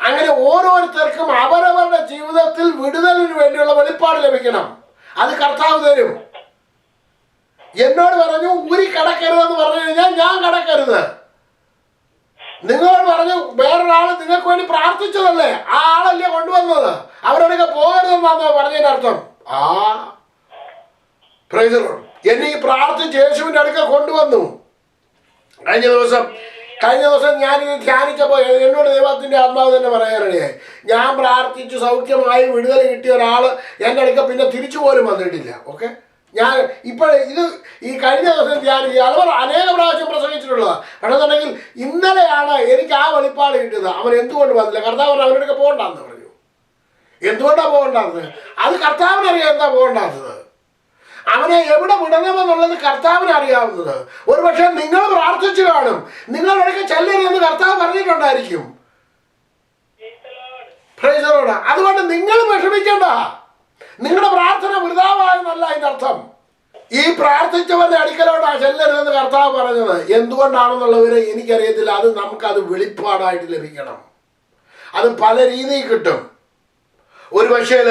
അങ്ങനെ ഓരോരുത്തർക്കും അവരവരുടെ ജീവിതത്തിൽ വിടുതലിന് വേണ്ടിയുള്ള വെളിപ്പാട് ലഭിക്കണം. അത് കർത്താവ് തരും. എന്നോട് പറഞ്ഞു ഊരി കടക്കരുതെന്ന് പറഞ്ഞു കഴിഞ്ഞാൽ ഞാൻ കടക്കരുത്. നിങ്ങളോട് പറഞ്ഞു വേറൊരാൾ നിങ്ങൾക്ക് വേണ്ടി പ്രാർത്ഥിച്ചതല്ലേ, ആ ആളല്ലേ കൊണ്ടുവന്നത്, അവരോടൊക്കെ പോകരുതെന്നാണോ പറഞ്ഞതിൻ്റെ അർത്ഥം? Price the Lord. എന്നെ ഈ പ്രാർത്ഥിച്ച് യേശുവിൻ്റെ അടുക്ക കൊണ്ടുവന്നു. കഴിഞ്ഞ ദിവസം ഞാനിത് ധ്യാനിച്ചപ്പോൾ എന്നോട് ദൈവത്തിൻ്റെ ആത്മാവ് തന്നെ പറയാനിടയായി. ഞാൻ പ്രാർത്ഥിച്ചു സൗഖ്യമായി വിടുതൽ കിട്ടിയ ഒരാൾ എൻ്റെ അടുക്ക പിന്നെ തിരിച്ചു പോലും വന്നിട്ടില്ല. ഓക്കെ, ഞാൻ ഇത് ഈ കഴിഞ്ഞ ദിവസം ധ്യാനിച്ച് അവർ അനേക പ്രാവശ്യം പ്രസംഗിച്ചിട്ടുള്ളതാണ്. പക്ഷേ എന്നുണ്ടെങ്കിൽ ഇന്നലെയാണ് എനിക്ക് ആ വെളിപ്പാട് കിട്ടിയത്. അവൻ എന്തുകൊണ്ട് വന്നില്ല? കർത്താവ് അവരുടെ പോകണ്ടെന്ന് പറഞ്ഞു. എന്തുകൊണ്ടാണ് പോകണ്ടാത്തത്? അത് കർത്താവിനറിയാം എന്താ പോകണ്ടാത്തത്. അവനെ എവിടെ വിടണമെന്നുള്ളത് കർത്താവിന് അറിയാവുന്നത്. ഒരു പക്ഷേ നിങ്ങൾ പ്രാർത്ഥിച്ചു കാണും, നിങ്ങൾ ഇടയ്ക്ക് ചെല്ലരുതെന്ന് കർത്താവ് പറഞ്ഞിട്ടുണ്ടായിരിക്കും. അതുകൊണ്ട് നിങ്ങൾ വിഷമിക്കേണ്ട. നിങ്ങളുടെ പ്രാർത്ഥന വൃഥാവായെന്നല്ല അതിൻ്റെ അർത്ഥം. ഈ പ്രാർത്ഥിച്ചവരുടെ അടുക്കലോട്ടാ ചെല്ലരുതെന്ന് കർത്താവ് പറഞ്ഞത്. എന്തുകൊണ്ടാണെന്നുള്ളവരെ എനിക്കറിയത്തില്ല. അത് നമുക്കത് വെളിപ്പാടായിട്ട് ലഭിക്കണം. അത് പല രീതിയിൽ കിട്ടും. ഒരു പക്ഷേ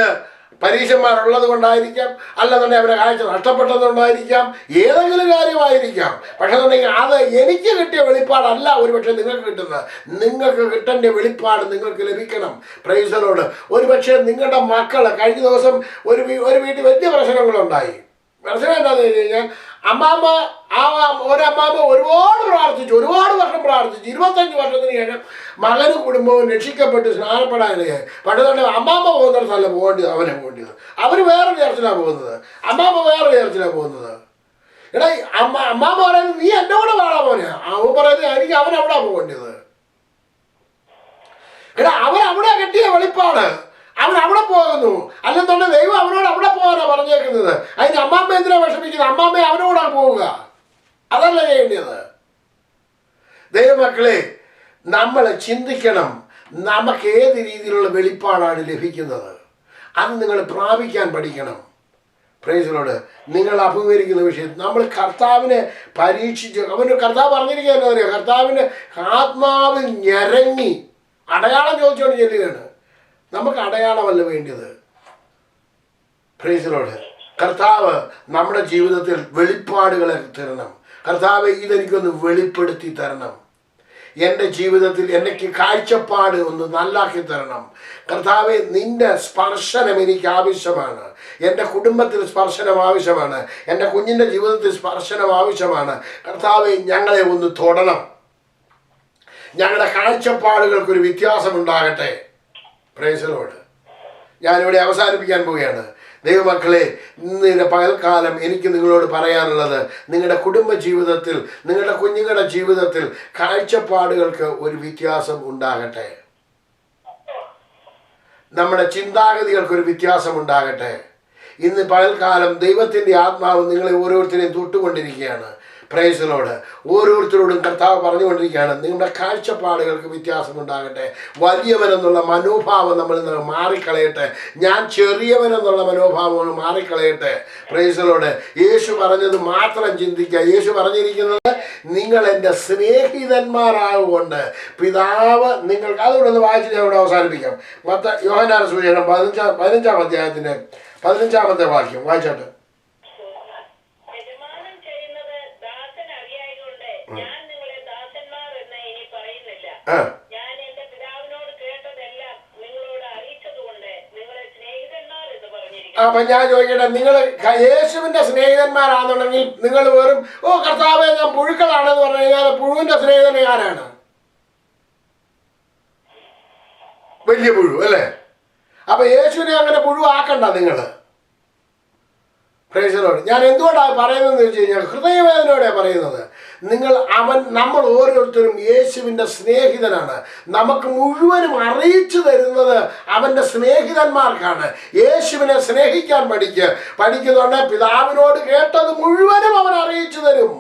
പരീക്ഷന്മാരുള്ളത് കൊണ്ടായിരിക്കാം, അല്ലെന്നുണ്ടെങ്കിൽ അവരുടെ കാഴ്ച നഷ്ടപ്പെട്ടതുകൊണ്ടായിരിക്കാം, ഏതെങ്കിലും കാര്യമായിരിക്കാം. പക്ഷെ എന്നുണ്ടെങ്കിൽ അത് എനിക്ക് കിട്ടിയ വെളിപ്പാടല്ല ഒരു പക്ഷേ നിങ്ങൾക്ക് കിട്ടുന്നത്. നിങ്ങൾക്ക് കിട്ടേണ്ട വെളിപ്പാട് നിങ്ങൾക്ക് ലഭിക്കണം. Price the Lord. ഒരു പക്ഷേ നിങ്ങളുടെ മക്കൾ കഴിഞ്ഞ ദിവസം ഒരു വീട്ടിൽ വലിയ പ്രശ്നങ്ങളുണ്ടായി. പ്രശ്നം എന്താണെന്ന് വെച്ച് കഴിഞ്ഞാൽ ഒരമ്മാമ്മ ഒരുപാട് പ്രാർത്ഥിച്ചു, ഒരുപാട് വർഷം പ്രാർത്ഥിച്ചു. 25 വർഷത്തിന് ശേഷം മകനും കുടുംബവും രക്ഷിക്കപ്പെട്ട് സ്നാനപ്പെടാനിടയായി. പണ്ടുതന്നെ അമ്മാമ്മ പോകുന്നിടത്തല്ല പോകേണ്ടത്, അവനെ പോകേണ്ടത്. അവർ വേറെ ചേർച്ചിലാണ് പോകുന്നത്, അമ്മാമ്മ വേറെ ചേർച്ചിലാണ് പോകുന്നത്. എടാ അമ്മാമ്മ പറയുന്നത് നീ എൻ്റെ കൂടെ വേണം മോനെ. അവൻ പറയുന്നത് എനിക്ക് അവനവിടെ പോകേണ്ടത്. എടാ അവൻ അവിടെ കിട്ടിയ വെളിപ്പാട്, അവൻ അവിടെ പോകുന്നു. അല്ലെന്നുണ്ടെങ്കിൽ ദൈവം അവനോട് അവിടെ പോകാനാണ് പറഞ്ഞേക്കുന്നത്. അതിന് അമ്മാമ്മ എന്തിനാ വിഷമിക്കുന്നത്? അമ്മാമ്മ അവനോടാണ് പോവുക, അതല്ല ചെയ്യേണ്ടത്. ദൈവമക്കളെ, നമ്മൾ ചിന്തിക്കണം, നമുക്ക് ഏത് രീതിയിലുള്ള വെളിപ്പാടാണ് ലഭിക്കുന്നത്. അത് നിങ്ങൾ പ്രാപിക്കാൻ പഠിക്കണം. Price the Lord. നിങ്ങൾ അഭിമുഖീകരിക്കുന്ന വിഷയം നമ്മൾ കർത്താവിനെ പരീക്ഷിച്ച് കർത്താവ് പറഞ്ഞിരിക്കുക എന്താ പറയുക? കർത്താവിൻ്റെ ആത്മാവിൽ ഞരങ്ങി അടയാളം ചോദിച്ചുകൊണ്ട് ചെല്ലുകയാണ്. നമുക്ക് അടയാളമല്ല വേണ്ടത്. Price the Lord. കർത്താവ് നമ്മുടെ ജീവിതത്തിൽ വെളിപ്പാടുകളെ തരണം. കർത്താവ് ഇതെനിക്കൊന്ന് വെളിപ്പെടുത്തി തരണം. എൻ്റെ ജീവിതത്തിൽ എനിക്ക് കാഴ്ചപ്പാട് ഒന്ന് നല്ലാക്കി തരണം. കർത്താവെ, നിൻ്റെ സ്പർശനം എനിക്ക് ആവശ്യമാണ്. എൻ്റെ കുടുംബത്തിൽ സ്പർശനം ആവശ്യമാണ്. എൻ്റെ കുഞ്ഞിൻ്റെ ജീവിതത്തിൽ സ്പർശനം ആവശ്യമാണ്. കർത്താവെ, ഞങ്ങളെ ഒന്ന് തൊടണം. ഞങ്ങളുടെ കാഴ്ചപ്പാടുകൾക്കൊരു വ്യത്യാസമുണ്ടാകട്ടെ. Praise the lord. ഞാനിവിടെ അവസാനിപ്പിക്കാൻ പോവുകയാണ്. ദൈവമക്കളെ, ഇന്ന് പകൽക്കാലം എനിക്ക് നിങ്ങളോട് പറയാനുള്ളത്, നിങ്ങളുടെ കുടുംബ ജീവിതത്തിൽ, നിങ്ങളുടെ കുഞ്ഞുങ്ങളുടെ ജീവിതത്തിൽ കാഴ്ചപ്പാടുകൾക്ക് ഒരു വ്യത്യാസം ഉണ്ടാകട്ടെ. നമ്മുടെ ചിന്താഗതികൾക്കൊരു വ്യത്യാസം ഉണ്ടാകട്ടെ. ഇന്ന് പകൽക്കാലം ദൈവത്തിൻ്റെ ആത്മാവ് നിങ്ങളെ ഓരോരുത്തരെയും തൊട്ടുകൊണ്ടിരിക്കുകയാണ്. Price the Lord. ഓരോരുത്തരോടും കർത്താവ് പറഞ്ഞുകൊണ്ടിരിക്കുകയാണ്, നിങ്ങളുടെ കാഴ്ചപ്പാടുകൾക്ക് വ്യത്യാസമുണ്ടാകട്ടെ. വലിയവനെന്നുള്ള മനോഭാവം നമ്മൾ മാറിക്കളയട്ടെ. ഞാൻ ചെറിയവനെന്നുള്ള മനോഭാവം മാറിക്കളയട്ടെ. Praise the Lord. യേശു പറഞ്ഞത് മാത്രം ചിന്തിക്കുക. യേശു പറഞ്ഞിരിക്കുന്നത്, നിങ്ങൾ എൻ്റെ സ്നേഹിതന്മാരാകൊണ്ട് പിതാവ് നിങ്ങൾക്ക്. അതുകൊണ്ട് ഒന്ന് വായിച്ച് ഞാൻ ഇവിടെ അവസാനിപ്പിക്കാം. യോഹന്നാന്റെ സുവിശേഷം 15-ാം അധ്യായത്തിൻ്റെ 15-ാമത്തെ വാക്യം വായിച്ചാട്ട്. ഞാൻ നിങ്ങളെ ദാസന്മാർ എന്ന് ഇനി പറയുന്നില്ല. ഞാൻ എന്റെ പിതാവിനോട് കേട്ടതെല്ലാം നിങ്ങളോട് അറിയിച്ചതുകൊണ്ട് നിങ്ങളെ സ്നേഹിതന്മാർ എന്ന് പറഞ്ഞിരിക്കുന്നു. അപ്പൊ ഞാൻ ചോദിക്കട്ടെ, നിങ്ങൾ യേശുവിന്റെ സ്നേഹിതന്മാരാണെന്നുണ്ടെങ്കിൽ നിങ്ങൾ വെറും കർത്താവേ ഞാൻ പുഴുക്കളാണെന്ന് പറഞ്ഞു കഴിഞ്ഞാൽ പുഴുവിന്റെ സ്നേഹിതൻ ആരാണ്? വലിയ പുഴു അല്ലേ? അപ്പൊ യേശുവിനെ അങ്ങനെ പുഴു ആക്കണ്ട നിങ്ങൾ. Price the Lord. ഞാൻ എന്തുകൊണ്ടാണ് പറയുന്നതെന്ന് വെച്ച് കഴിഞ്ഞാൽ ഹൃദയവേദനയോടെയാണ് പറയുന്നത്. നമ്മൾ ഓരോരുത്തരും യേശുവിൻ്റെ സ്നേഹിതനാണ്. നമുക്ക് മുഴുവനും അറിയിച്ചു തരുന്നത് അവൻ്റെ സ്നേഹിതന്മാർക്കാണ്. യേശുവിനെ സ്നേഹിക്കാൻ പഠിക്കുന്നുണ്ട്. പിതാവിനോട് കേട്ടത് മുഴുവനും അവൻ അറിയിച്ചു തരും.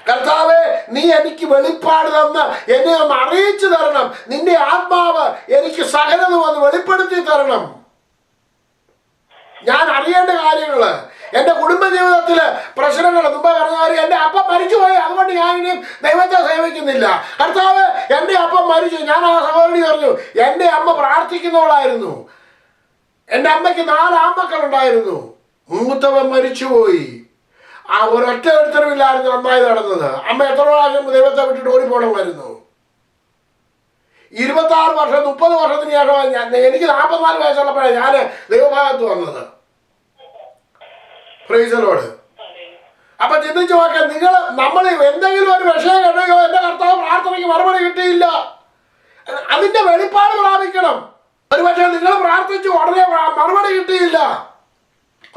കർത്താവേ, നീ എനിക്ക് വെളിപ്പാട് തന്ന് എന്നെ ഒന്ന് അറിയിച്ചു തരണം. നിന്റെ ആത്മാവ് എനിക്ക് സകലതും ഒന്ന് വെളിപ്പെടുത്തി തരണം. ഞാൻ അറിയേണ്ട കാര്യങ്ങൾ, എൻ്റെ കുടുംബജീവിതത്തിലെ പ്രശ്നങ്ങൾ, മുമ്പ് പറഞ്ഞ കാര്യം, എൻ്റെ അപ്പം മരിച്ചുപോയി, അതുകൊണ്ട് ഞാൻ ഇനിയും ദൈവത്തെ സേവിക്കുന്നില്ല. കർത്താവ്, എൻ്റെ അപ്പം മരിച്ചു. ഞാൻ ആ സഹോദരി പറഞ്ഞു, എൻ്റെ അമ്മ പ്രാർത്ഥിക്കുന്നവളായിരുന്നു. എൻ്റെ അമ്മയ്ക്ക് 4 ആൺമക്കളുണ്ടായിരുന്നു. മൂത്തവൻ മരിച്ചുപോയി. ആ ഒരൊറ്റ ഒരുത്തരമില്ലായിരുന്നു നന്നായി നടന്നത്. അമ്മ എത്ര പ്രാവശ്യം ദൈവത്തെ വിട്ടിട്ട് ഓടിപ്പോണമായിരുന്നു. 26 വർഷം 30 വർഷത്തിന് ശേഷം എനിക്ക് 44 വയസ്സുള്ളപ്പോഴാണ് ഞാൻ ദൈവഭാഗത്ത് വന്നത്. Price the lord. അപ്പൊ ചിന്തിച്ചു നോക്കാൻ, നമ്മൾ എന്തെങ്കിലും ഒരു വിഷയം കണ്ടോ, എൻ്റെ കർത്താവ് പ്രാർത്ഥനയ്ക്ക് മറുപടി കിട്ടിയില്ല, അതിന്റെ വെളിപ്പാട് പ്രാപിക്കണം. ഒരു പക്ഷേ നിങ്ങൾ പ്രാർത്ഥിച്ചു ഉടനെ മറുപടി കിട്ടിയില്ല,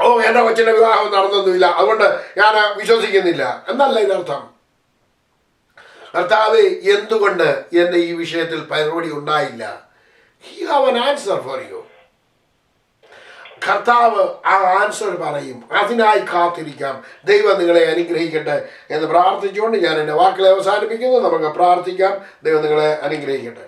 ഓ എൻ്റെ കൊച്ചിൻ്റെ വിവാഹം നടന്നൊന്നുമില്ല, അതുകൊണ്ട് ഞാൻ വിശ്വസിക്കുന്നില്ല എന്നല്ല ഇതിനർത്ഥം. കർത്താവേ, എന്തുകൊണ്ട് എൻ്റെ ഈ വിഷയത്തിൽ പരിപാടി ഉണ്ടായില്ല? He have an answer for you. കർത്താവ് ആ ആൻസർ പറയും. അതിനായി കാത്തിരിക്കാം. ദൈവം നിങ്ങളെ അനുഗ്രഹിക്കട്ടെ എന്ന് പ്രാർത്ഥിച്ചുകൊണ്ട് ഞാൻ എൻ്റെ വാക്കുകളെ അവസാനിപ്പിക്കുന്നു. നമുക്ക് പ്രാർത്ഥിക്കാം. ദൈവം നിങ്ങളെ അനുഗ്രഹിക്കട്ടെ.